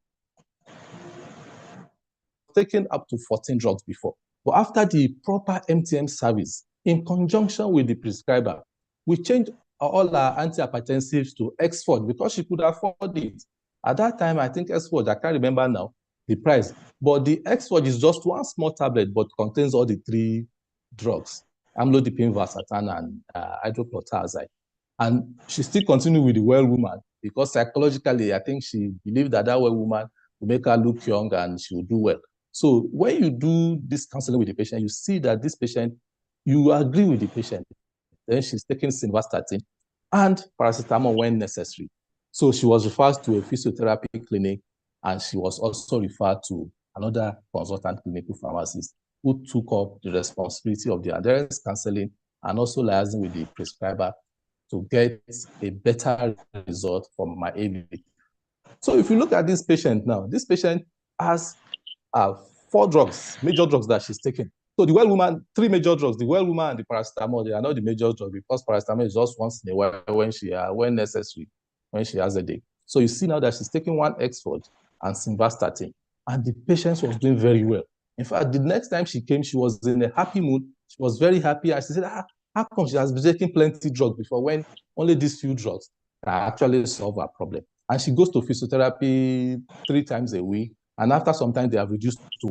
taken up to 14 drugs before. But after the proper MTM service, in conjunction with the prescriber, we changed all our antihypertensives to Exford because she could afford it. At that time, I think Exford, I can't remember now the price, but the Exford is just one small tablet, but contains all the three drugs, amlodipine, valsartan, and hydrochlorothiazide. And she still continued with the well woman because psychologically, I think she believed that well woman will make her look young and she will do well. So when you do this counseling with the patient, you see that this patient, you agree with the patient. Then she's taking simvastatin and paracetamol when necessary. So she was referred to a physiotherapy clinic, and she was also referred to another consultant clinical pharmacist who took up the responsibility of the adherence counseling and also liaising with the prescriber to get a better result from my AB. So if you look at this patient now, this patient has 4 drugs, major drugs that she's taking. So the well woman, 3 major drugs, the well woman and the paracetamol, they are not the major drugs because paracetamol is just once in a while when necessary, when she has a day. So you see now that she's taking 1 Exford and simvastatin, and the patient was doing very well. In fact, the next time she came, she was in a happy mood. She was very happy, and she said, how come she has been taking plenty of drugs before when only these few drugs can actually solve her problem? And she goes to physiotherapy 3 times a week. And after some time, they have reduced to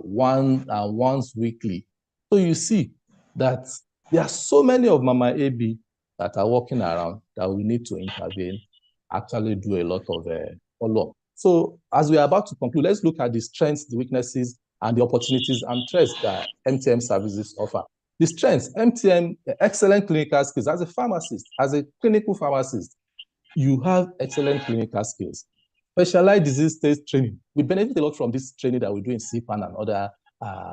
once weekly. So you see that there are so many of Mama AB that are walking around that we need to intervene, actually do a lot of follow-up. So as we are about to conclude, let's look at the strengths, the weaknesses, and the opportunities and threats that MTM services offer. The strengths, MTM, excellent clinical skills. As a pharmacist, as a clinical pharmacist, you have excellent clinical skills. Specialized disease state training. We benefit a lot from this training that we do in CPAN and other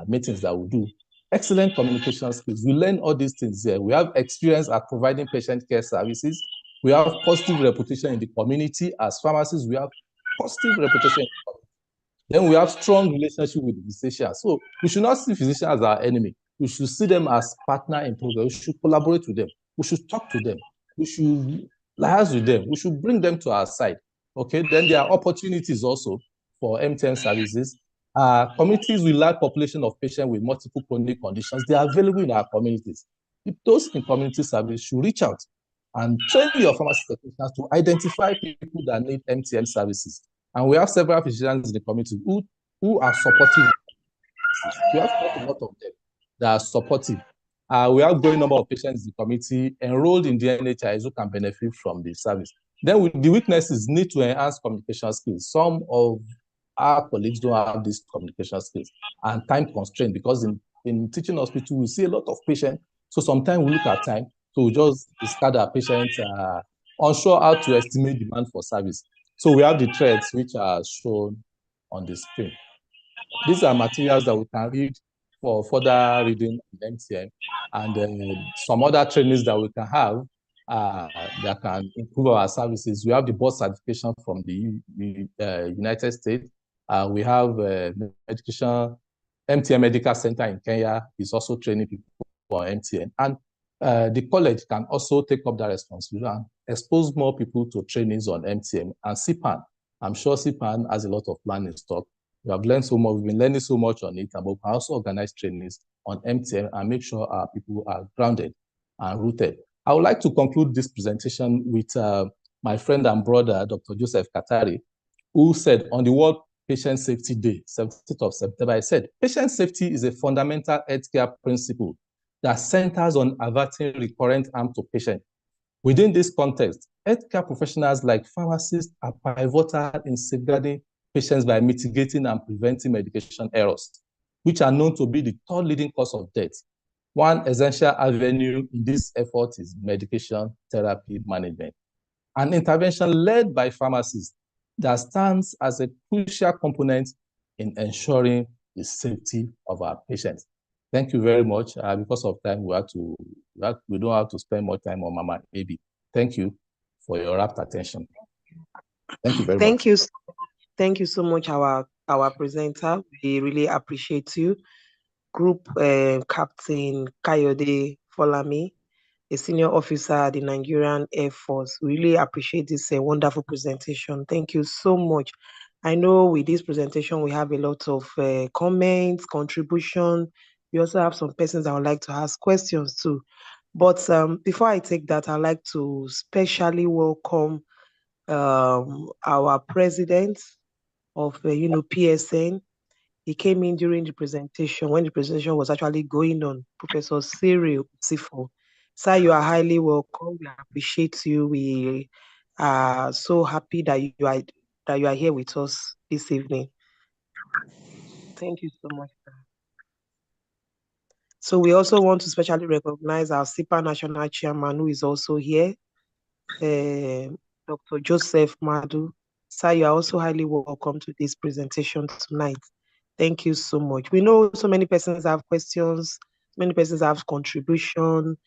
meetings that we do. Excellent communication skills. We learn all these things here. We have experience at providing patient care services. We have positive reputation in the community. As pharmacists, we have positive reputation. Then we have strong relationship with the physician. So we should not see physicians as our enemy. We should see them as partner in progress. We should collaborate with them. We should talk to them. We should liaise with them. We should bring them to our side. Okay, then there are opportunities also for MTN services. Communities with large population of patients with multiple chronic conditions, they are available in our communities. Those in community service should reach out and train your pharmacy technicians to identify people that need MTM services. And we have several physicians in the community who are supportive. We have quite a lot of them that are supportive. We have growing number of patients in the community enrolled in the NHIs who can benefit from the service. Then with the weaknesses, need to enhance communication skills. Some of our colleagues don't have these communication skills and time constraint because in teaching hospital, we see a lot of patients. So sometimes we look at time, so we just discard our patients, unsure how to estimate demand for service. So we have the threads which are shown on the screen. These are materials that we can read for further reading in MTM, and some other trainings that we can have that can improve our services. We have the board certification from the United States. We have education, MTM Medical Center in Kenya is also training people for MTM. And the college can also take up that responsibility and expose more people to trainings on MTM and CPAN. I'm sure CPAN has a lot of planning stock. We have learned so much, we've been learning so much on it, but we can also organize trainings on MTM and make sure our people are grounded and rooted. I would like to conclude this presentation with my friend and brother, Dr. Joseph Katari, who said on the World Patient Safety Day, 17th of September, he said, patient safety is a fundamental healthcare principle that centers on averting recurrent harm to patients. Within this context, healthcare professionals like pharmacists are pivotal in safeguarding patients by mitigating and preventing medication errors, which are known to be the 3rd leading cause of death. One essential avenue in this effort is medication therapy management. An intervention led by pharmacists that stands as a crucial component in ensuring the safety of our patients. Thank you very much. Because of time, we don't have to spend more time on Mama AB. Thank you for your rapt attention. Thank you very much. Thank you so much, our presenter. We really appreciate you. Group Captain Kayode Folami, a senior officer at the Nigerian Air Force. We really appreciate this wonderful presentation. Thank you so much. I know with this presentation, we have a lot of comments, contribution. We also have some persons that would like to ask questions too. But before I take that, I'd like to specially welcome our president of PSN. He came in during the presentation when the presentation was actually going on, Professor Cyril Sifo. Sir, you are highly welcome. We appreciate you. We are so happy that you are here with us this evening. Thank you so much, sir. So we also want to specially recognize our SIPA National Chairman, who is also here, Dr. Joseph Madu. Sir, you are also highly welcome to this presentation tonight. Thank you so much. We know so many persons have questions, many persons have contribution,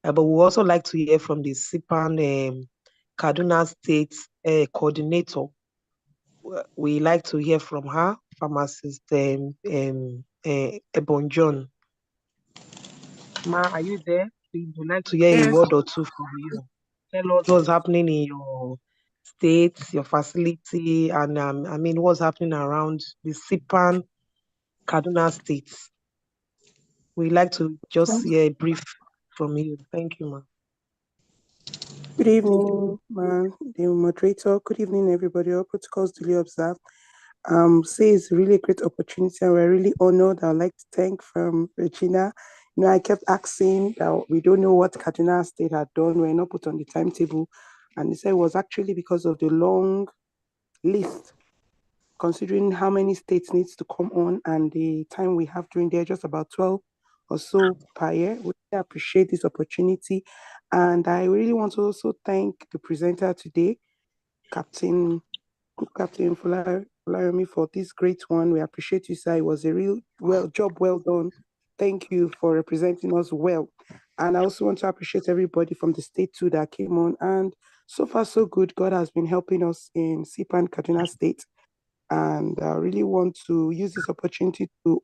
but we also like to hear from the SIPAN Kaduna State coordinator. We like to hear from her, Pharmacist Ebon John. Ma, are you there? We would like to hear a Yes. word or two from you. Tell us what's happening in your state, your facility, and I mean, what's happening around the SIPAN Kaduna State. We like to just hear a brief from you. Thank you, ma. Good evening, the moderator. Good evening, everybody. All protocols duly observed. Say it's really a great opportunity, and we're really honored. I'd like to thank from Regina. You know, I kept asking that we don't know what Kaduna State had done. We're not put on the timetable, and they said it was actually because of the long list, considering how many states needs to come on and the time we have during there, just about 12 or so per year. We really appreciate this opportunity, and I really want to also thank the presenter today, Captain Folayomi, for this great one. We appreciate you, sir. It was a real job well done. Thank you for representing us well. And I also want to appreciate everybody from the state too that came on. And so far, so good. God has been helping us in Sipan, Kaduna State. And I really want to use this opportunity to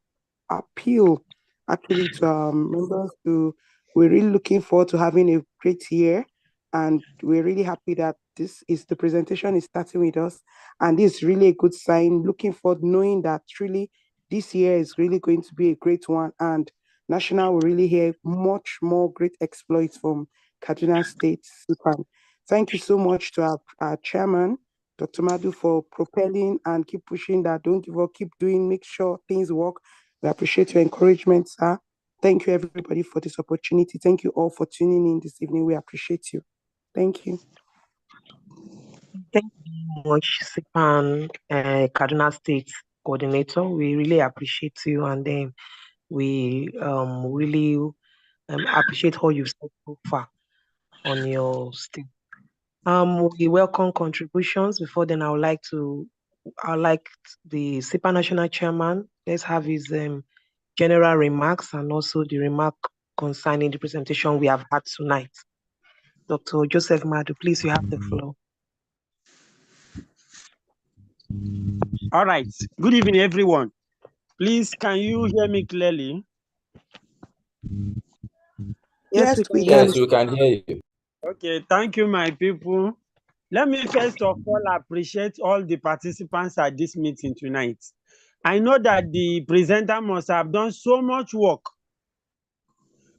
appeal actually to our members we're really looking forward to having a great year, and we're really happy that the presentation is starting with us, and this is really a good sign. Looking forward, knowing that truly this year is really going to be a great one, and national will really hear much more great exploits from Kaduna State Supan. Thank you so much to our chairman, Dr. Madu, for propelling and keep pushing that. Don't give up, keep doing, make sure things work. We appreciate your encouragement, sir. Thank you, everybody, for this opportunity. Thank you all for tuning in this evening. We appreciate you. Thank you. Thank you very much, SIPAN Kaduna State Coordinator. We really appreciate you, and then we really appreciate all you've said so far on your state. We welcome contributions. Before then, I would like the SIPA National Chairman. Let's have his general remarks and also the remark concerning the presentation we have had tonight. Dr. Joseph Madu, please, you have the floor. All right. Good evening, everyone. Please, can you hear me clearly? Yes, we can. Yes, we can hear you. Okay, thank you, my people. Let me first of all appreciate all the participants at this meeting tonight. I know that the presenter must have done so much work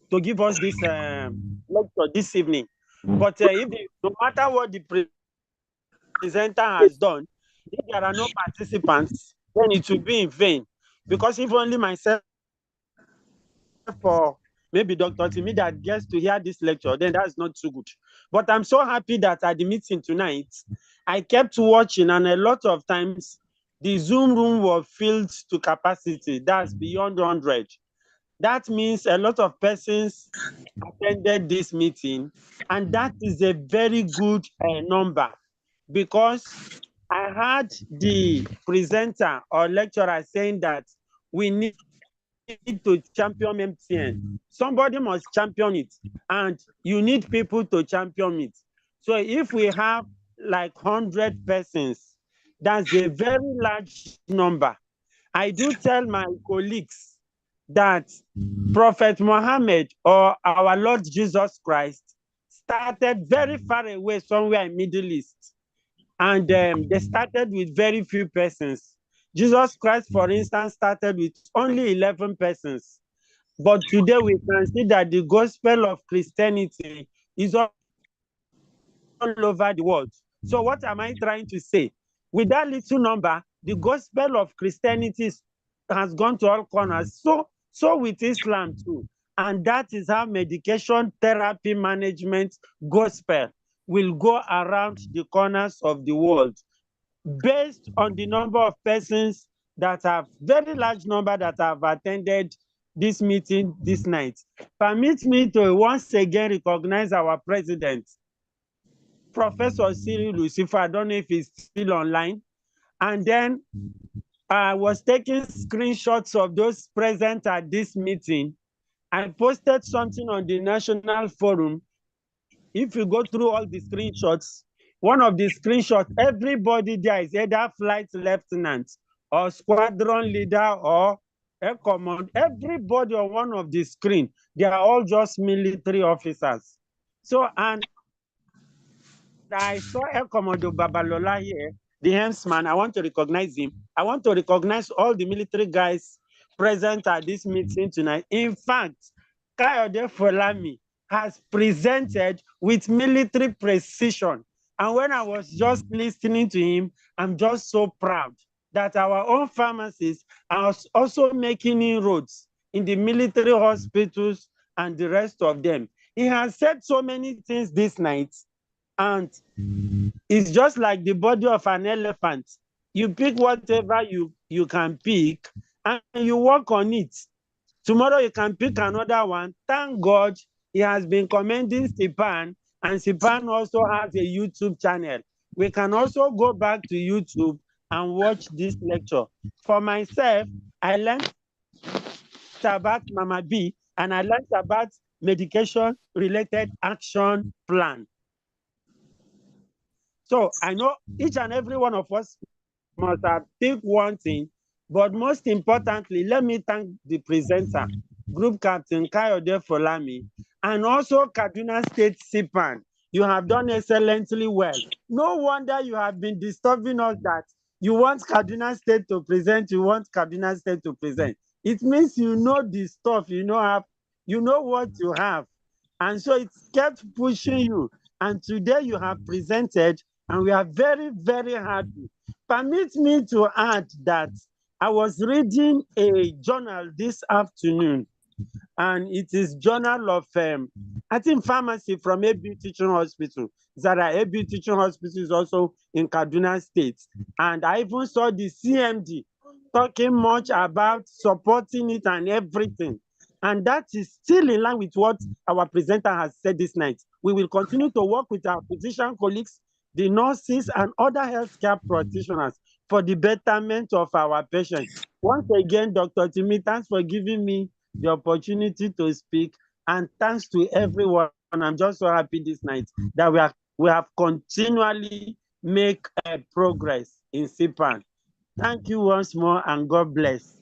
to give us this lecture this evening. But no matter what the presenter has done, if there are no participants, then it will be in vain. Because if only myself or maybe Dr. Timi that gets to hear this lecture, then that's not too good. But I'm so happy that at the meeting tonight, I kept watching, and a lot of times the Zoom room was filled to capacity. That's beyond 100. That means a lot of persons attended this meeting, and that is a very good number, because I heard the presenter or lecturer saying that we need to champion MTN. Somebody must champion it, and you need people to champion it. So if we have like 100 persons, that's a very large number. I do tell my colleagues that Prophet Muhammad or our Lord Jesus Christ started very far away somewhere in Middle East, and they started with very few persons. Jesus Christ, for instance, started with only 11 persons. But today we can see that the gospel of Christianity is all over the world. So what am I trying to say? With that little number, the gospel of Christianity has gone to all corners. So with Islam too. And that is how medication therapy management gospel will go around the corners of the world, based on the number of persons that have, very large number that have attended this meeting this night. Permit me to once again recognize our president, Professor Cyril Lucifer. I don't know if he's still online. And then I was taking screenshots of those present at this meeting. I posted something on the National Forum. If you go through all the screenshots, one of the screenshots, everybody there is either flight lieutenant or squadron leader or air command. Everybody on one of the screen, they are all just military officers. So, and I saw Air Commodore Babalola here, the helmsman. I want to recognize him. I want to recognize all the military guys present at this meeting tonight. In fact, Kayode Folami has presented with military precision. And when I was just listening to him, I'm just so proud that our own pharmacists are also making inroads in the military hospitals and the rest of them. He has said so many things this night, and it's just like the body of an elephant. You pick whatever you can pick and you work on it. Tomorrow you can pick another one. Thank God he has been commending Sipan, and Sipan also has a YouTube channel. We can also go back to YouTube and watch this lecture. For myself, I learned about Mama B, and I learned about medication-related action plan. So I know each and every one of us must have picked one thing, but most importantly, let me thank the presenter, Group Captain Kayode Folami, and also Kaduna State Sipan. You have done excellently well. No wonder you have been disturbing us that you want Kaduna State to present, you want Kaduna State to present. It means you know the stuff, you know what you have. And so it kept pushing you. And today you have presented, and we are very, very happy. Permit me to add that I was reading a journal this afternoon, and it is Journal of, I think, Pharmacy from ABU Teaching Hospital. Zara ABU Teaching Hospital is also in Kaduna State. And I even saw the CMD talking much about supporting it and everything. And that is still in line with what our presenter has said this night. We will continue to work with our physician colleagues, the nurses, and other healthcare practitioners for the betterment of our patients. Once again, Dr. Timi, thanks for giving me the opportunity to speak, and thanks to everyone. I'm just so happy this night that we have continually make progress in CPAN. Thank you once more, and God bless.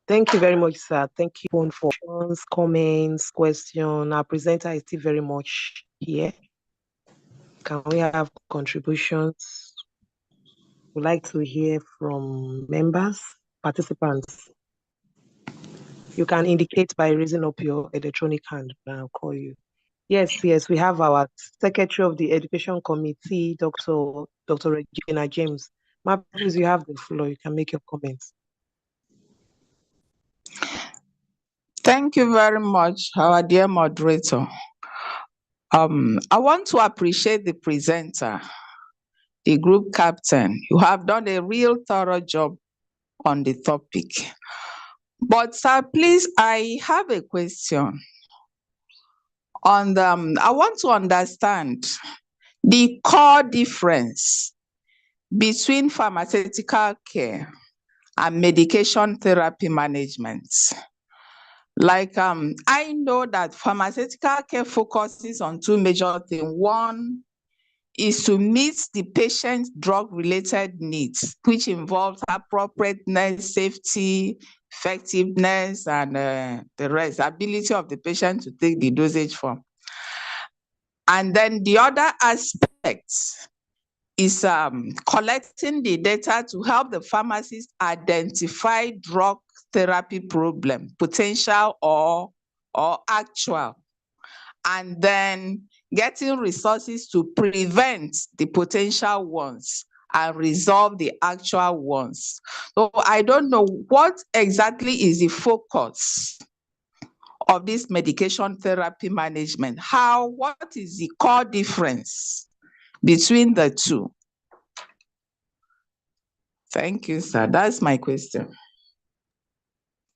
Thank you very much, sir. Thank you for comments, questions. Our presenter is still very much here. Can we have contributions? We'd like to hear from members, participants. You can indicate by raising up your electronic hand, and I'll call you. Yes, we have our Secretary of the Education Committee, Dr. Regina James. Ma, please, you have the floor. You can make your comments. Thank you very much, our dear moderator. I want to appreciate the presenter, the group captain. You have done a real thorough job on the topic. But sir, please, I have a question. I want to understand the core difference between pharmaceutical care and medication therapy management. Like, I know that pharmaceutical care focuses on two major things. One is to meet the patient's drug-related needs, which involves appropriateness, safety, effectiveness, and the rest, ability of the patient to take the dosage form. And then the other aspect is collecting the data to help the pharmacist identify drug therapy problem, potential or actual, and then getting resources to prevent the potential ones and resolve the actual ones. So I don't know what exactly is the focus of this medication therapy management. What is the core difference between the two? Thank you, sir. That's my question.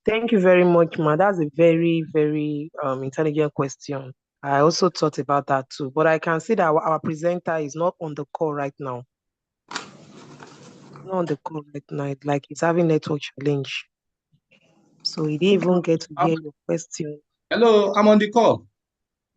Thank you very much, ma. That's a very, very intelligent question. I also thought about that too, but I can see that our presenter is not on the call right now. Not on the call right now. Like he's having network challenge. So he didn't even get to hear your question. Hello, I'm on the call.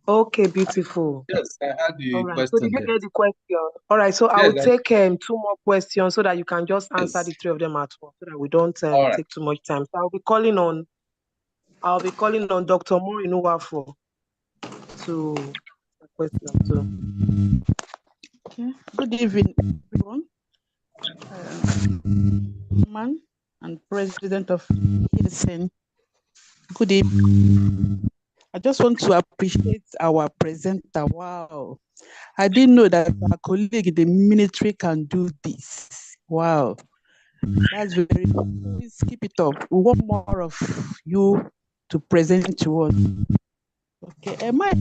Okay, beautiful. Yes, I had the All right. So question did you there. get the question? All right. So I will Yes, take 2 more questions so that you can just answer yes. the 3 of them at once, so that we don't All right. take too much time. So I'll be calling on Dr. Morinuwafo to the question too. Okay. Good evening, everyone. Man and President of ESN. Good evening. I just want to appreciate our presenter. Wow. I didn't know that our colleague in the military can do this. Wow. That's very good. Please keep it up. We want more of you to present to us. Okay. My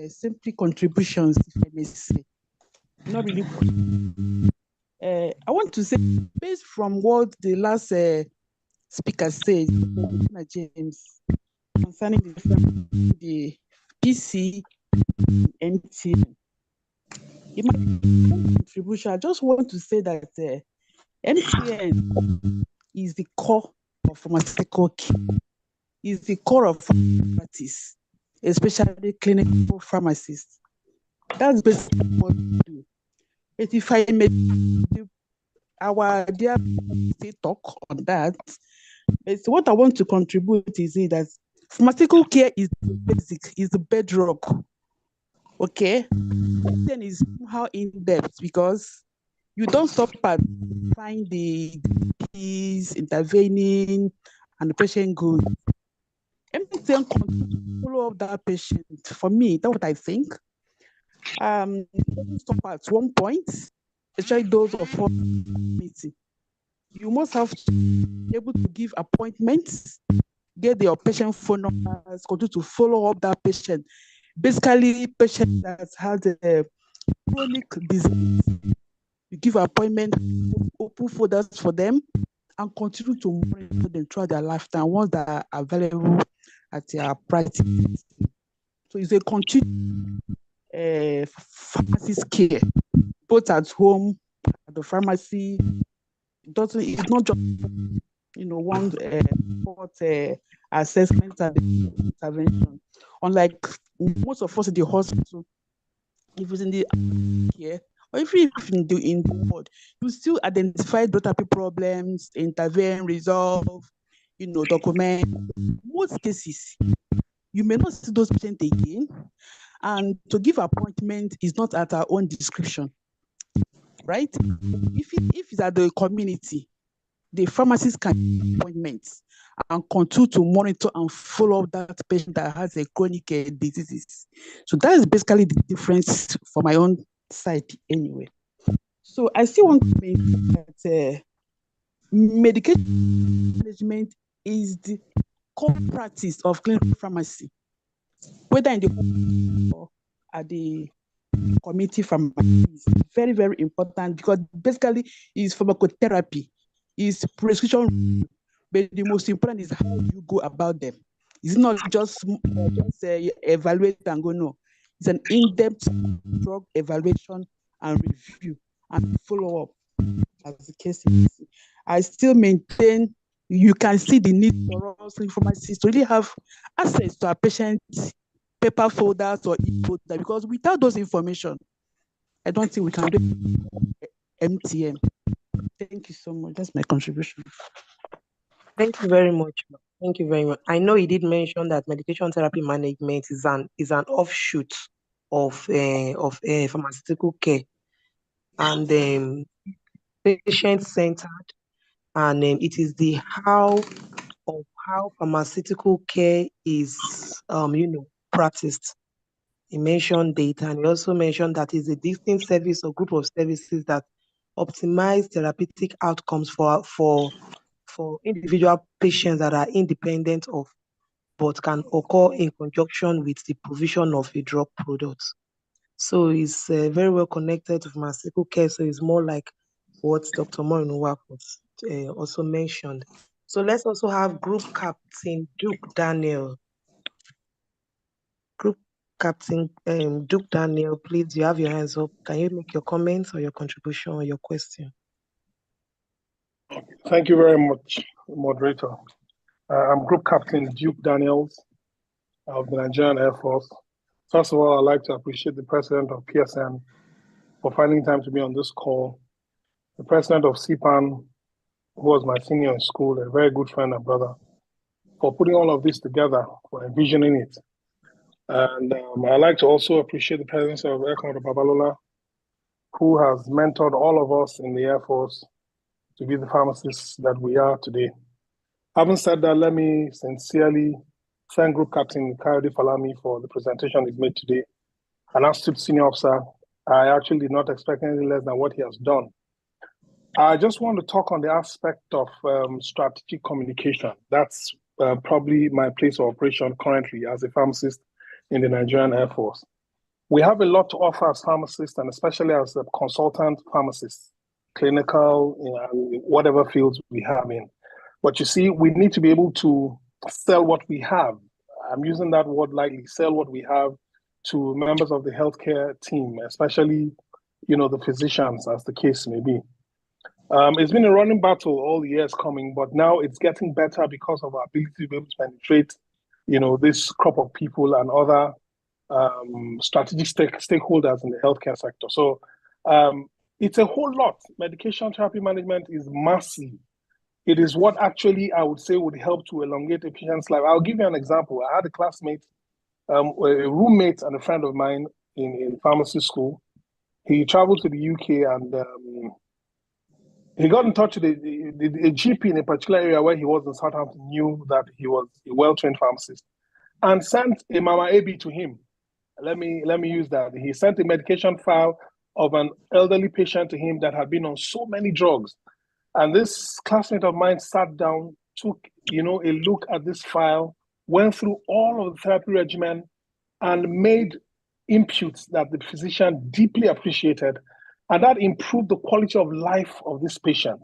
simply contributions, if I may say. Not really. I want to say, based from what the last speaker said, James, concerning the PC and MTN. In my contribution, I just want to say that MTN is the core of pharmaceutical care, is the core of practice, especially clinical pharmacists. That's basically what we do. If I may, our dear talk on that, it's what I want to contribute is that pharmaceutical care is basic, is the bedrock. Okay, then is somehow in depth because you don't stop at find the DPs intervening and the patient goes. MTN follow up that patient. For me, that's what I think. Don't stop at one point, especially those of us meeting. You must have to be able to give appointments, get your patient phone numbers, continue to follow up that patient. Basically, patient that has a chronic disease, you give appointment, open folders for them, and continue to monitor them throughout their lifetime once they are available at their practice. So it's a continued pharmacist care, both at home, at the pharmacy. It's not just one assessment and intervention. Unlike most of us in the hospital, if it's in the care or if in the ward, you still identify those type of problems, intervene, resolve, document. In most cases, you may not see those patients again, and to give appointment is not at our own description, right? If it's at the community, the pharmacist can give appointments and continue to monitor and follow up that patient that has a chronic diseases. So that is basically the difference for my own side anyway. So I still want to mention that medication management is the core practice of clinical pharmacy, whether in the or at the community pharmacy. Is very, very important because basically it's pharmacotherapy, is prescription, but the most important is how you go about them. It's not just evaluate and go, no. It's an in-depth drug evaluation and review and follow up as the case is. I still maintain you can see the need for us pharmacists to really have access to our patients' paper folders or e-folder because without those information, I don't think we can do MTM. Thank you so much. That's my contribution. Thank you very much. Thank you very much. I know he did mention that medication therapy management is an offshoot of pharmaceutical care and patient centered, and it is the how of how pharmaceutical care is practiced. He mentioned data, and he also mentioned that it's a distinct service or group of services that optimize therapeutic outcomes for individual patients that are independent of, but can occur in conjunction with the provision of a drug product. So it's very well connected to pharmaceutical care. So it's more like what Dr. Morinowak also mentioned. So let's also have Group Captain Duke Daniel. Group Captain Duke Daniel, please, you have your hands up. Can you make your comments or your contribution or your question? Thank you very much, moderator. I'm Group Captain Duke Daniels of the Nigerian Air Force. First of all, I'd like to appreciate the president of PSN for finding time to be on this call, the president of CPAN, who was my senior in school, a very good friend and brother, for putting all of this together, for envisioning it. And I'd like to also appreciate the presence of Air Commodore Babalola, who has mentored all of us in the Air Force to be the pharmacists that we are today. Having said that, let me sincerely thank Group Captain Kayode Falami for the presentation he's made today. An astute senior officer, I actually did not expect anything less than what he has done. I just want to talk on the aspect of strategic communication. That's probably my place of operation currently as a pharmacist in the Nigerian Air Force. We have a lot to offer as pharmacists, and especially as a consultant pharmacist, clinical, whatever fields we have in. But you see, we need to be able to sell what we have. I'm using that word lightly, sell what we have to members of the healthcare team, especially, the physicians, as the case may be. It's been a running battle all the years coming, but now it's getting better because of our ability to be able to penetrate, this crop of people and other strategic stakeholders in the healthcare sector. So it's a whole lot. Medication therapy management is massive. It is what actually I would say would help to elongate a patient's life. I'll give you an example. I had a classmate, a roommate and a friend of mine in pharmacy school. He traveled to the UK and he got in touch with a GP in a particular area where he was in Southampton, knew that he was a well-trained pharmacist, and sent a Mama AB to him. Let me use that. He sent a medication file of an elderly patient to him that had been on so many drugs. And this classmate of mine sat down, took a look at this file, went through all of the therapy regimen, and made inputs that the physician deeply appreciated, and that improved the quality of life of this patient.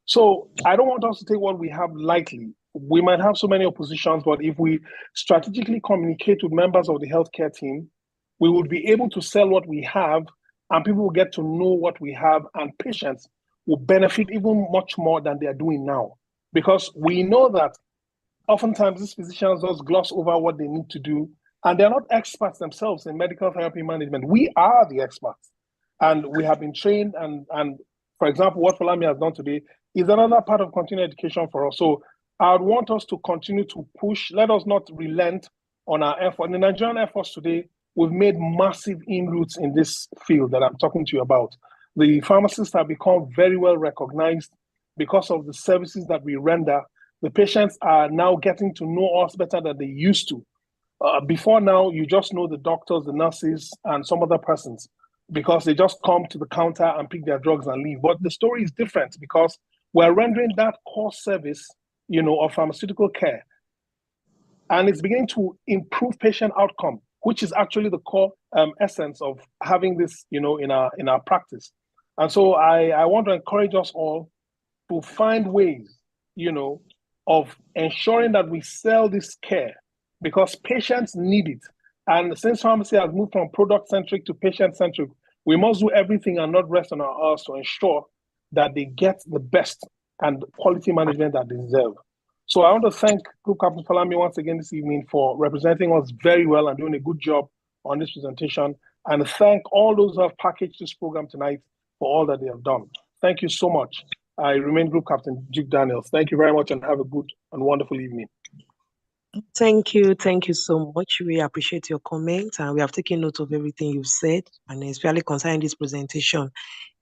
So I don't want us to take what we have lightly. We might have so many oppositions, but if we strategically communicate with members of the healthcare team, we will be able to sell what we have, and people will get to know what we have, and patients will benefit even much more than they are doing now. Because we know that oftentimes these physicians just gloss over what they need to do, and they're not experts themselves in medical therapy management. We are the experts, and we have been trained, and for example, what Falami has done today is another part of continuing education for us. So I would want us to continue to push. Let us not relent on our effort. In the Nigerian Air Force today, we've made massive inroads in this field that I'm talking to you about. The pharmacists have become very well recognized because of the services that we render. The patients are now getting to know us better than they used to. Before now, you just know the doctors, the nurses, and some other persons because they just come to the counter and pick their drugs and leave. But the story is different because we're rendering that core service, of pharmaceutical care. And it's beginning to improve patient outcome, which is actually the core essence of having this, in our practice. And so I want to encourage us all to find ways, of ensuring that we sell this care because patients need it. And since pharmacy has moved from product-centric to patient-centric, we must do everything and not rest on our oars to ensure that they get the best and quality management that they deserve. So I want to thank Group Captain Falami once again this evening for representing us very well and doing a good job on this presentation, and thank all those who have packaged this program tonight for all that they have done. Thank you so much. I remain Group Captain Duke Daniels. Thank you very much and have a good and wonderful evening. Thank you. Thank you so much. We appreciate your comments and we have taken note of everything you've said, and especially concerning this presentation.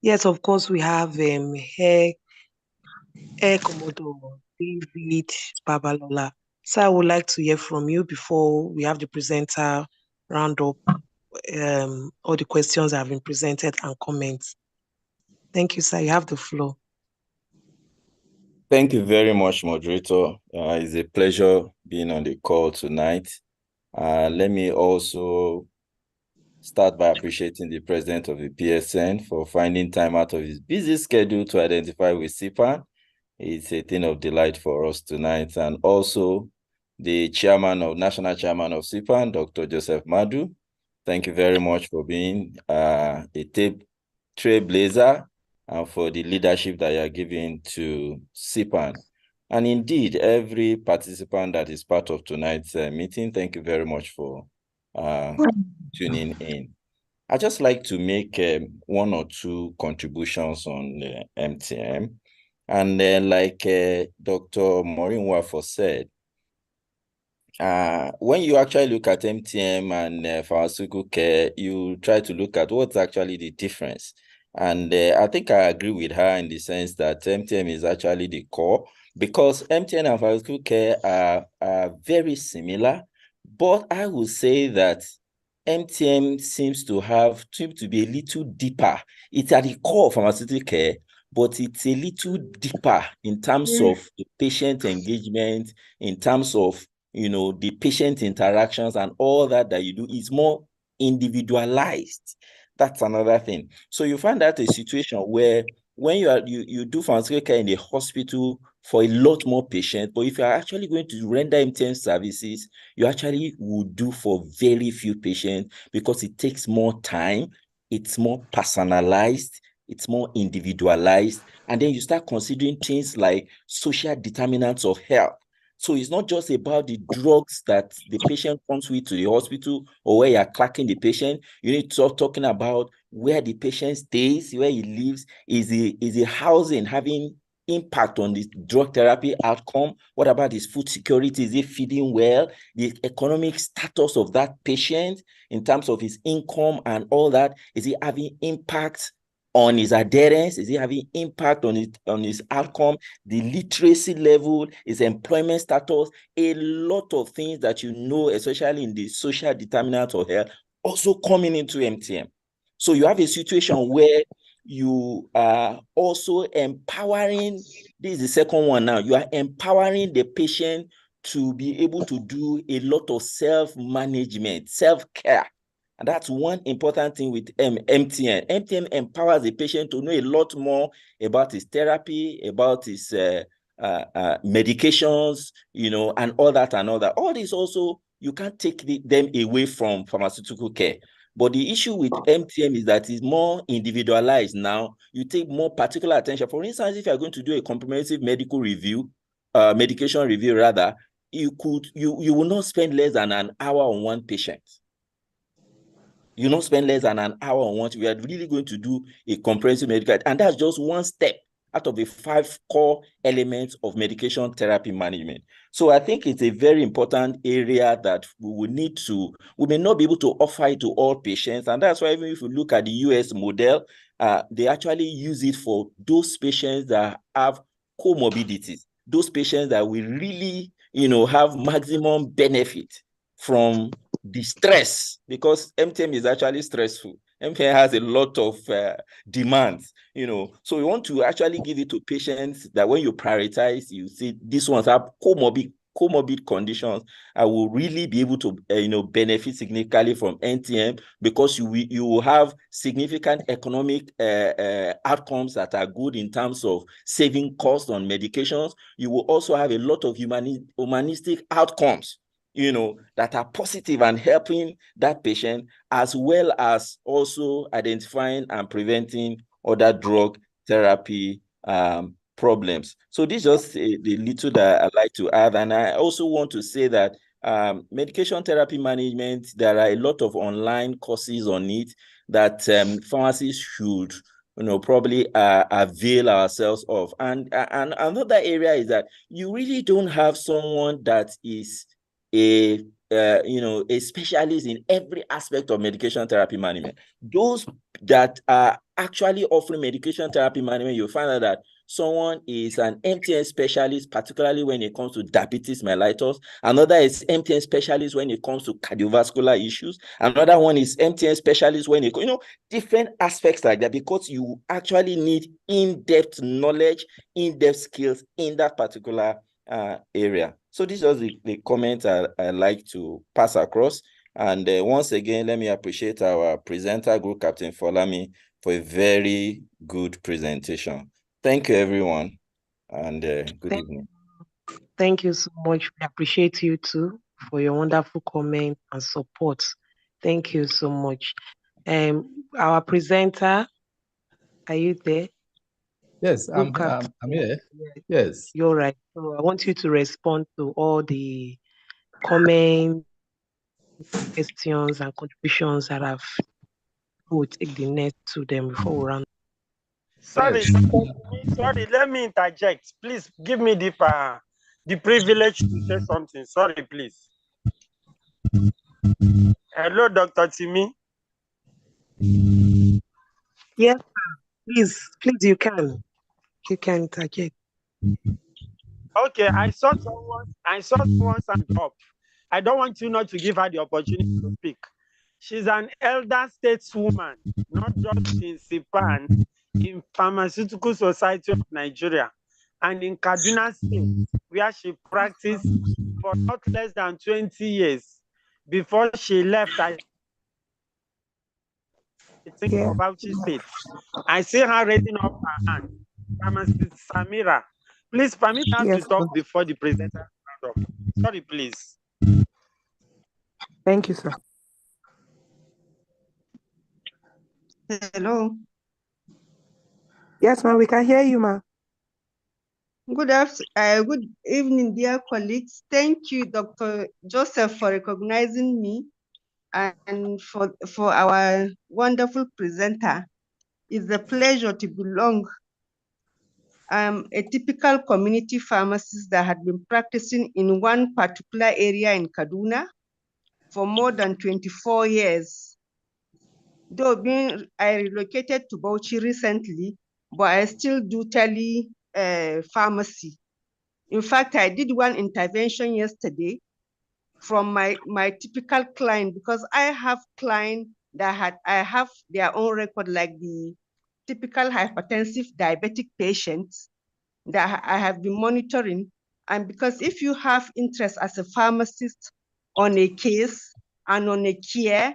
Yes, of course, we have Air Commodore David Babalola. So I would like to hear from you before we have the presenter round up all the questions that have been presented and comments. Thank you, sir. You have the floor. Thank you very much, moderator. It's a pleasure being on the call tonight. Let me also start by appreciating the president of the PSN for finding time out of his busy schedule to identify with CPAN. It's a thing of delight for us tonight. And also the national chairman of CPAN, Dr. Joseph Madu. Thank you very much for being a trailblazer and for the leadership that you are giving to CPAN. And indeed, every participant that is part of tonight's meeting, thank you very much for tuning in. I'd just like to make one or two contributions on MTM. And like Dr. Maureen Wafo said, when you actually look at MTM and pharmaceutical care, you try to look at what's actually the difference. And I think I agree with her in the sense that MTM is actually the core, because MTM and pharmaceutical care are very similar. But I would say that MTM seems to be a little deeper. It's at the core of pharmaceutical care, but it's a little deeper in terms of the patient engagement, in terms of the patient interactions and all that you do. Is more individualized. That's another thing. So you find that a situation where when you do pharmaceutical care in the hospital for a lot more patients, but if you're actually going to render MTM services, you actually would do for very few patients because it takes more time, it's more personalized, it's more individualized, and then you start considering things like social determinants of health. So it's not just about the drugs that the patient comes with to the hospital or where you're clocking the patient. You need to start talking about where the patient stays, where he lives. Is the housing having impact on the drug therapy outcome? What about his food security? Is he feeding well? The economic status of that patient in terms of his income and all that, is he having impact on his adherence? Is he having impact on his outcome? The literacy level, his employment status, a lot of things that especially in the social determinants of health, also coming into MTM. So you have a situation where you are also empowering, this is the second one now, you are empowering the patient to be able to do a lot of self-management, self-care. And that's one important thing with MTM. MTM empowers the patient to know a lot more about his therapy, about his medications, and all that and all that. All this also, you can't take them away from pharmaceutical care. But the issue with MTM is that it's more individualized now. You take more particular attention. For instance, if you're going to do a comprehensive medical review, medication review rather, you will not spend less than an hour on one patient. You don't spend less than an hour on one. We are really going to do a comprehensive medical, and that's just one step out of the 5 core elements of medication therapy management. So I think it's a very important area that we may not be able to offer it to all patients. And that's why even if you look at the US model, they actually use it for those patients that have comorbidities, those patients that will really, have maximum benefit from the stress, because MTM is actually stressful. MTM has a lot of demands, So we want to actually give it to patients that when you prioritize, you see these ones have comorbid conditions. I will really be able to, benefit significantly from MTM, because you will have significant economic outcomes that are good in terms of saving costs on medications. You will also have a lot of humanistic outcomes, that are positive and helping that patient, as well as also identifying and preventing other drug therapy problems. So this is just the little that I'd like to add. And I also want to say that medication therapy management, there are a lot of online courses on it that pharmacists should probably avail ourselves of. And another area is that you really don't have someone that is a specialist in every aspect of medication therapy management. Those that are actually offering medication therapy management, you'll find out that Someone is an MTN specialist, particularly when it comes to diabetes mellitus. Another is MTN specialist when it comes to cardiovascular issues. Another one is MTN specialist when it, different aspects like that, because you actually need in-depth knowledge, in-depth skills in that particular area. So this is the comment I like to pass across. And once again, let me appreciate our presenter, Group Captain Folami, for a very good presentation. Thank you, everyone, and good evening. Thank you so much. We appreciate you too for your wonderful comment and support. Thank you so much. Our presenter, are you there? Yes, I'm here. Yes. You're right. So I want you to respond to all the comments, questions, and contributions that have. We'll take the next to them before we run. Sorry, sorry, let me interject. Please give me the privilege to say something. Sorry, please. Hello, Dr. Timi. Yes, please, you can interject. Okay, I saw someone's hand up. I don't want you not to give her the opportunity to speak. She's an elder stateswoman, not just in SIPAN, in Pharmaceutical Society of Nigeria, and in Kaduna State, where she practiced for not less than 20 years before she left, I think, for Bauchi State. I see her raising up her hand. Pharmacist Samira, please permit her to talk before the presenter. Sorry, please. Thank you, sir. Hello. Yes, ma'am, we can hear you, ma'am. Good evening, dear colleagues. Thank you, Dr. Joseph, for recognizing me and for our wonderful presenter. It's a pleasure to belong. I'm a typical community pharmacist that had been practicing in one particular area in Kaduna for more than 24 years. Though I relocated to Bauchi recently, but I still do pharmacy. In fact, I did one intervention yesterday from my typical client, because I have clients that I have their own record, like the typical hypertensive diabetic patients that I have been monitoring. And because if you have interest as a pharmacist on a case and on a care,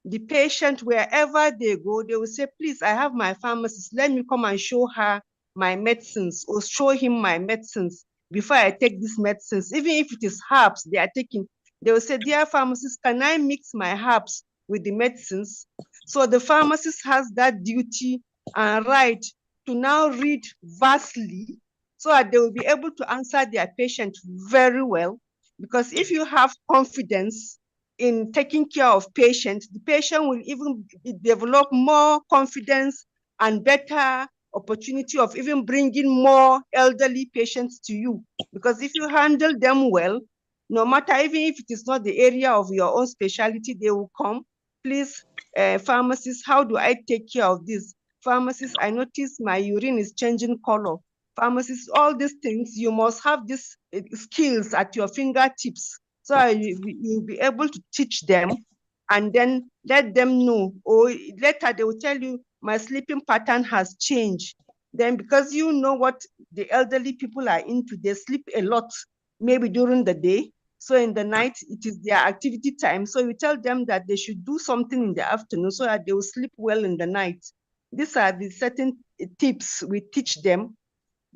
the patient, wherever they go, they will say, please, I have my pharmacist, let me come and show her my medicines or show him my medicines before I take these medicines. Even if it is herbs they are taking, they will say, dear pharmacist, can I mix my herbs with the medicines? So the pharmacist has that duty and right to now read vastly so that they will be able to answer their patient very well. Because if you have confidence in taking care of patients, the patient will even develop more confidence and better opportunity of even bringing more elderly patients to you. Because if you handle them well, no matter, even if it is not the area of your own specialty, they will come. Please, pharmacist, how do I take care of this? Pharmacist, I notice my urine is changing color. Pharmacists, all these things, you must have these skills at your fingertips, so you'll be able to teach them and then let them know. Or later they will tell you, my sleeping pattern has changed. Then because you know what the elderly people are into, they sleep a lot, maybe during the day. So in the night, it is their activity time. So you tell them that they should do something in the afternoon so that they will sleep well in the night. These are the certain tips we teach them.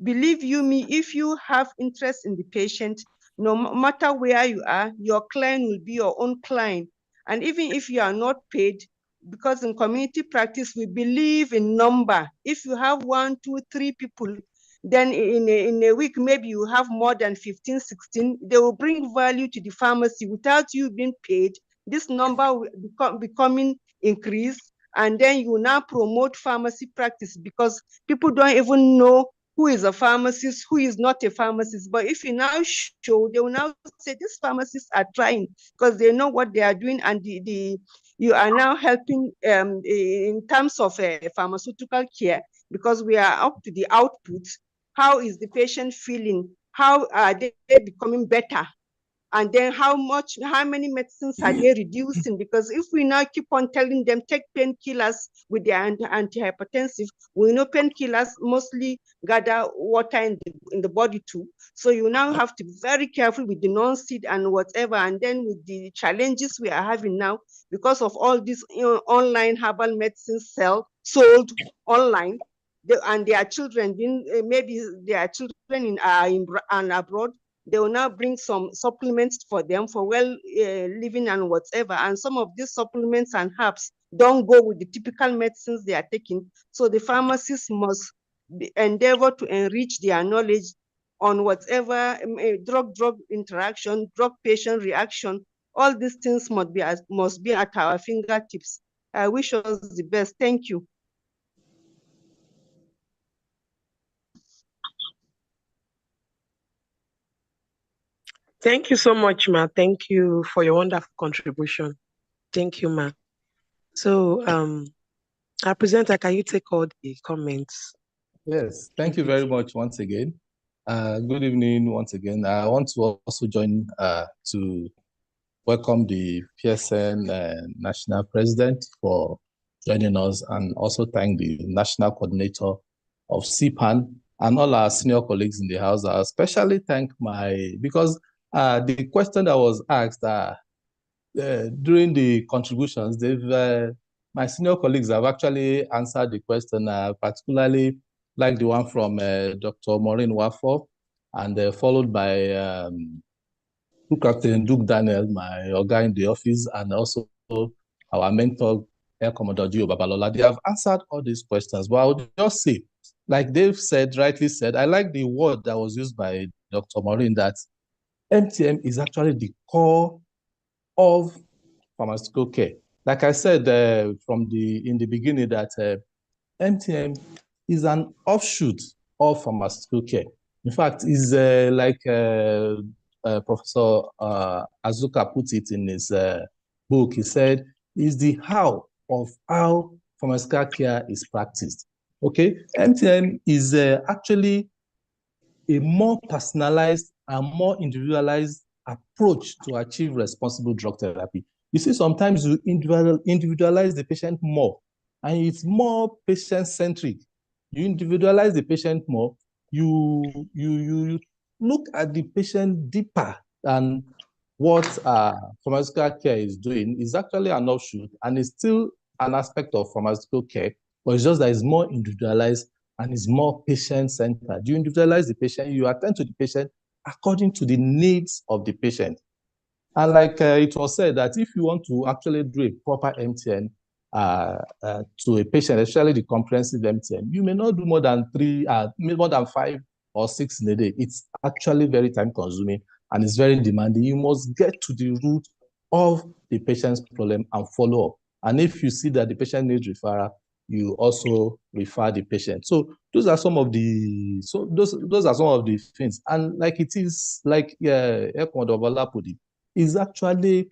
Believe you me, if you have interest in the patient, no matter where you are, your client will be your own client. And even if you are not paid, because in community practice, we believe in number. If you have 1, 2, 3 people, then in a week, maybe you have more than 15, 16, they will bring value to the pharmacy without you being paid. This number will becoming increased. And then you now promote pharmacy practice, because people don't even know who is a pharmacist, who is not a pharmacist. But if you now show, they will now say these pharmacists are trying, because they know what they are doing, and you are now helping in terms of pharmaceutical care, because we are up to the output. How is the patient feeling? How are they becoming better? And then how many medicines are they reducing? Because if we now keep on telling them take painkillers with their antihypertensive, we know painkillers mostly gather water in the body too. So you now have to be very careful with the non-seed and whatever. And then with the challenges we are having now, because of all these online herbal medicines sold online, and their children, maybe their children in abroad, they will now bring some supplements for them for living and whatever. And some of these supplements and herbs don't go with the typical medicines they are taking. So the pharmacists must endeavor to enrich their knowledge on whatever drug interaction, drug-patient reaction. All these things must be at our fingertips. I wish us the best. Thank you. Thank you so much, Ma. Thank you for your wonderful contribution. Thank you, Ma. So, our presenter, can you take all the comments? Yes, thank you very much once again. Good evening once again. I want to also join to welcome the PSN National President for joining us, and also thank the National Coordinator of CPAN and all our senior colleagues in the house. I especially thank because the question that was asked during the contributions, my senior colleagues have actually answered the question, particularly like the one from Dr. Maureen Wafo, and followed by Captain Duke Daniel, my guy in the office, and also our mentor, Air Commodore Gio Babalola. They have answered all these questions, but I'll just say, like they've said, rightly said, I like the word that was used by Dr. Maureen, that MTM is actually the core of pharmaceutical care. Like I said in the beginning, that MTM is an offshoot of pharmaceutical care. In fact, is like Professor Azuka put it in his book. He said, is the how of how pharmaceutical care is practiced. Okay, MTM is actually a more personalized and more individualized approach to achieve responsible drug therapy. You see, sometimes you individualize the patient more, and it's more patient-centric. You individualize the patient more. You look at the patient deeper than what pharmaceutical care is doing. Is actually an offshoot, and it's still an aspect of pharmaceutical care, but it's just that it's more individualized and is more patient-centered. You individualize the patient, you attend to the patient according to the needs of the patient. And like it was said, that if you want to actually do a proper MTN to a patient, especially the comprehensive MTN, you may not do more than 5 or 6 in a day. It's actually very time-consuming and it's very demanding. You must get to the root of the patient's problem and follow up. And if you see that the patient needs referral, you also refer the patient. So those are some of the things. And like it is, like Ekmodovala put it, is actually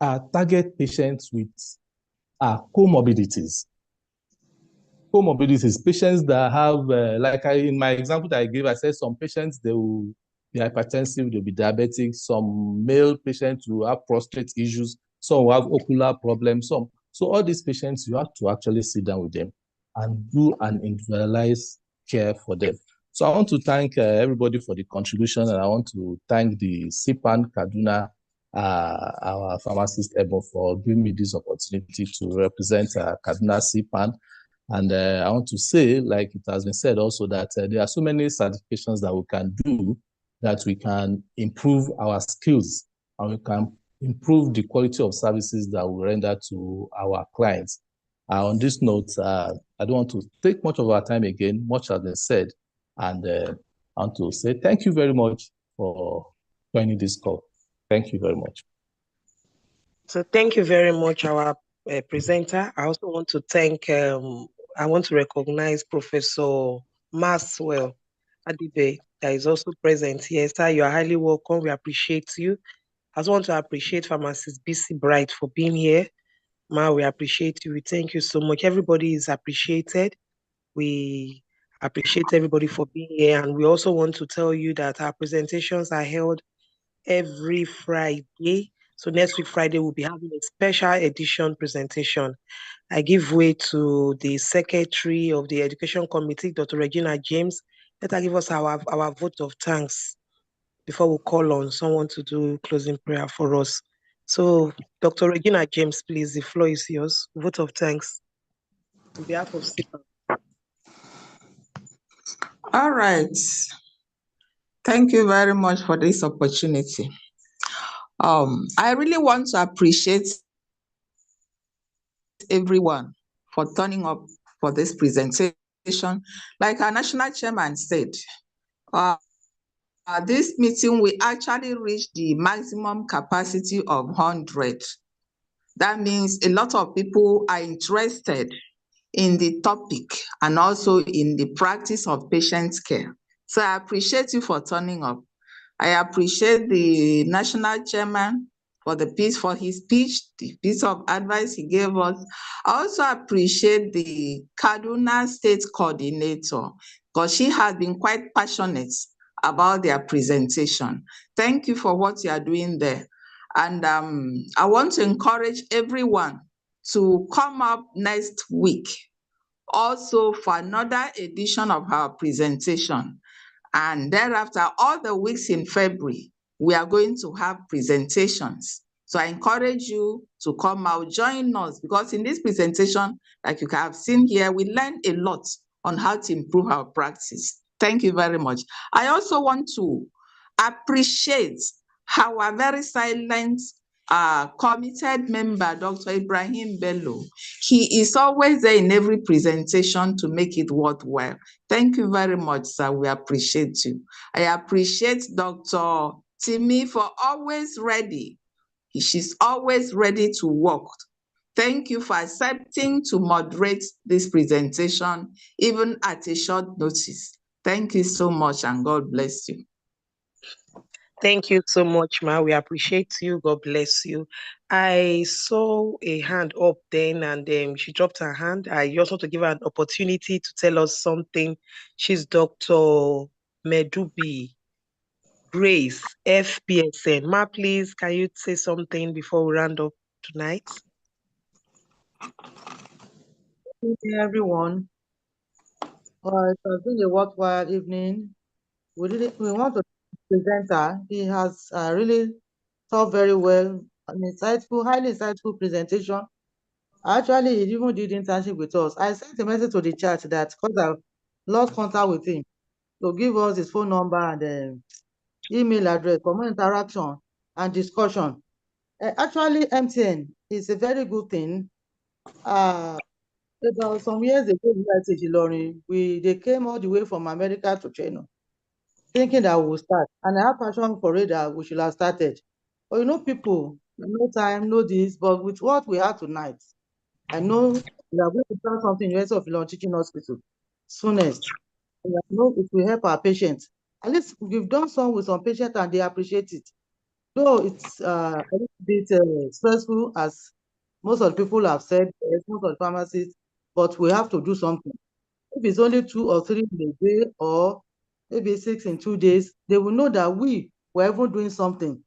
target patients with comorbidities. Comorbidities, patients that have, in my example that I gave, I said some patients, they will be hypertensive, they'll be diabetic, some male patients will have prostate issues, some will have ocular problems, So all these patients, you have to actually sit down with them and do an individualized care for them. So I want to thank everybody for the contribution, and I want to thank the CPAN Kaduna, our pharmacist Ebo, for giving me this opportunity to represent Kaduna CPAN. And I want to say, like it has been said also, that there are so many certifications that we can do, that we can improve our skills and we can improve the quality of services that we render to our clients. On this note, I don't want to take much of our time again. Much has been said, and I want to say thank you very much for joining this call. Thank you very much. So thank you very much, our presenter. I also want to thank, I want to recognize Professor Maswell Adibe, that is also present here. Sir, you are highly welcome. We appreciate you. I also want to appreciate Pharmacist BC Bright for being here. Ma, we appreciate you. We thank you so much. Everybody is appreciated. We Appreciate everybody for being here. And we also want to tell you that our presentations are held every Friday. So next week, Friday, we'll be having a special edition presentation. I give way to the Secretary of the Education Committee, Dr. Regina James. Let her give us our vote of thanks before we call on someone to do closing prayer for us. So, Dr. Regina James, please, the floor is yours. Vote of thanks on behalf of SIPA. All right. Thank you very much for this opportunity. I really want to appreciate everyone for turning up for this presentation. Like our national chairman said, this meeting we actually reached the maximum capacity of 100. That means a lot of people are interested in the topic and also in the practice of patient care. So I appreciate you for turning up. I appreciate the national chairman for his speech, the piece of advice he gave us. I also appreciate the Kaduna State Coordinator because she has been quite passionate about their presentation. Thank you for what you are doing there. And I want to encourage everyone to come up next week also for another edition of our presentation. And thereafter, all the weeks in February, we are going to have presentations. So I encourage you to come out, join us, because in this presentation, like you have seen here, we learned a lot on how to improve our practice. Thank you very much. I also want to appreciate our very silent committed member, Dr. Ibrahim Bello. He is always there in every presentation to make it worthwhile. Thank you very much, sir. We appreciate you. I appreciate Dr. Timmy for always ready. She's always ready to work. Thank you for accepting to moderate this presentation, even at a short notice. Thank you so much, and God bless you. Thank you so much, Ma. We appreciate you. God bless you. I saw a hand up then and she dropped her hand. I just want to give her an opportunity to tell us something. She's Dr. Medubi Grace, FPSN. Ma, please, can you say something before we round up tonight? Good evening, everyone. It has been a worthwhile evening. We want to thank the presenter. He has really taught very well, an insightful, highly insightful presentation. Actually, he even did internship with us. I sent a message to the chat that because I've lost contact with him, to give us his phone number and email address for more interaction and discussion. Actually, MTN is a very good thing. About some years ago, they came all the way from America to China, thinking that we will start. And I have passion for it that we should have started. But people, no time, no this, but with what we have tonight, I know we are going to start something in University of Ilorin Teaching Hospital soonest. And I know it will help our patients. At least we've done some with some patients and they appreciate it. Though it's a little bit stressful, as most of the people have said, most of the pharmacists, but we have to do something. If it's only 2 or 3 in a day or maybe 6 in 2 days, they will know that we were even doing something.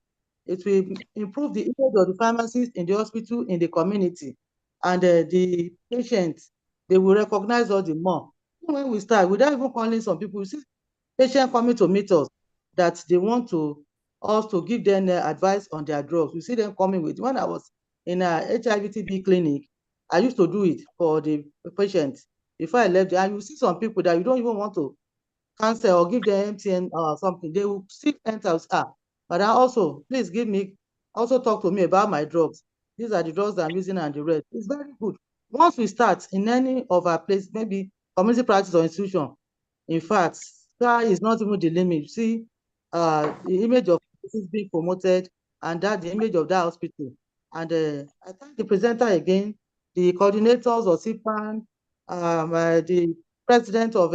It will improve the image of the pharmacist in the hospital, in the community, and the patients, they will recognize us the more. When we start, without even calling some people, you see patients coming to meet us that they want to us to give them advice on their drugs. We see them coming with, when I was in a HIV/TB clinic, I used to do it for the patients before I left there. And you see some people that you don't even want to cancel or give them MTN or something, they will still enter, but also, please also talk to me about my drugs. These are the drugs I'm using and the rest. It's very good. Once we start in any of our place, maybe community practice or institution, in fact, sky is not even the limit. You see, the image of is being promoted and that the image of that hospital. And I thank the presenter again, the coordinators of CPAN, the president of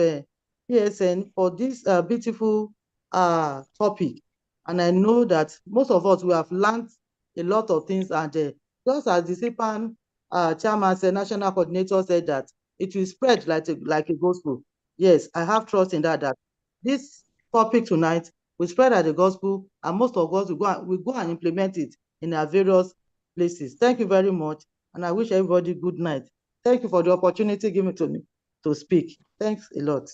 PSN for this beautiful topic. And I know that most of us, we have learned a lot of things. And just as the CPAN chairman said, national coordinator said that it will spread like a gospel. Yes, I have trust in that this topic tonight will spread as the gospel, and most of us will go and implement it in our various places. Thank you very much, and I wish everybody good night. Thank you for the opportunity given to me to speak. Thanks a lot.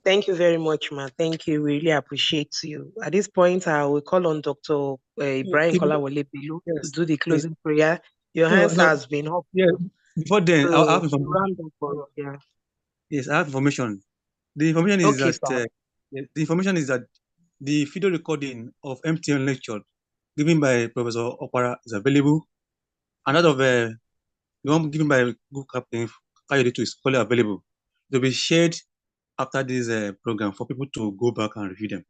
Thank you very much, ma. Thank you. We really appreciate you. At this point, I will call on Dr. Ibrahim Kolawole Bello to do the closing prayer. Your hands has been up. Yeah. Before then, So, I have information. round up for, yeah. Yes, I have information. The information is Okay, that the video recording of MTN lecture given by Professor Opara is available, and that of the one given by Group Captain Kayode is fully available. It will be shared after this program for people to go back and review them.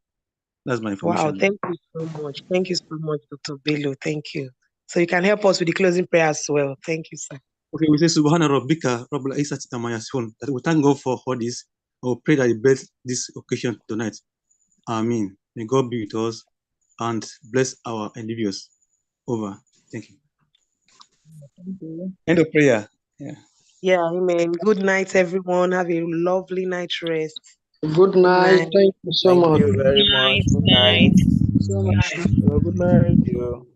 That's my information. Wow, thank you so much. Thank you so much, Dr. Bello. Thank you. So you can help us with the closing prayer as well. Thank you, sir. Okay, we say Subhana Rabbika Rabbul Izzati Amma Yasifun. That we thank God for all this. I will pray that He bless this occasion tonight. Amen. May God be with us and bless our endeavors. Over. Thank you. End of prayer. Yeah. Yeah, amen. Good night, everyone. Have a lovely night rest. Good night. Thank you so much. Thank you very much. Good night. So much. Good night. Thank you.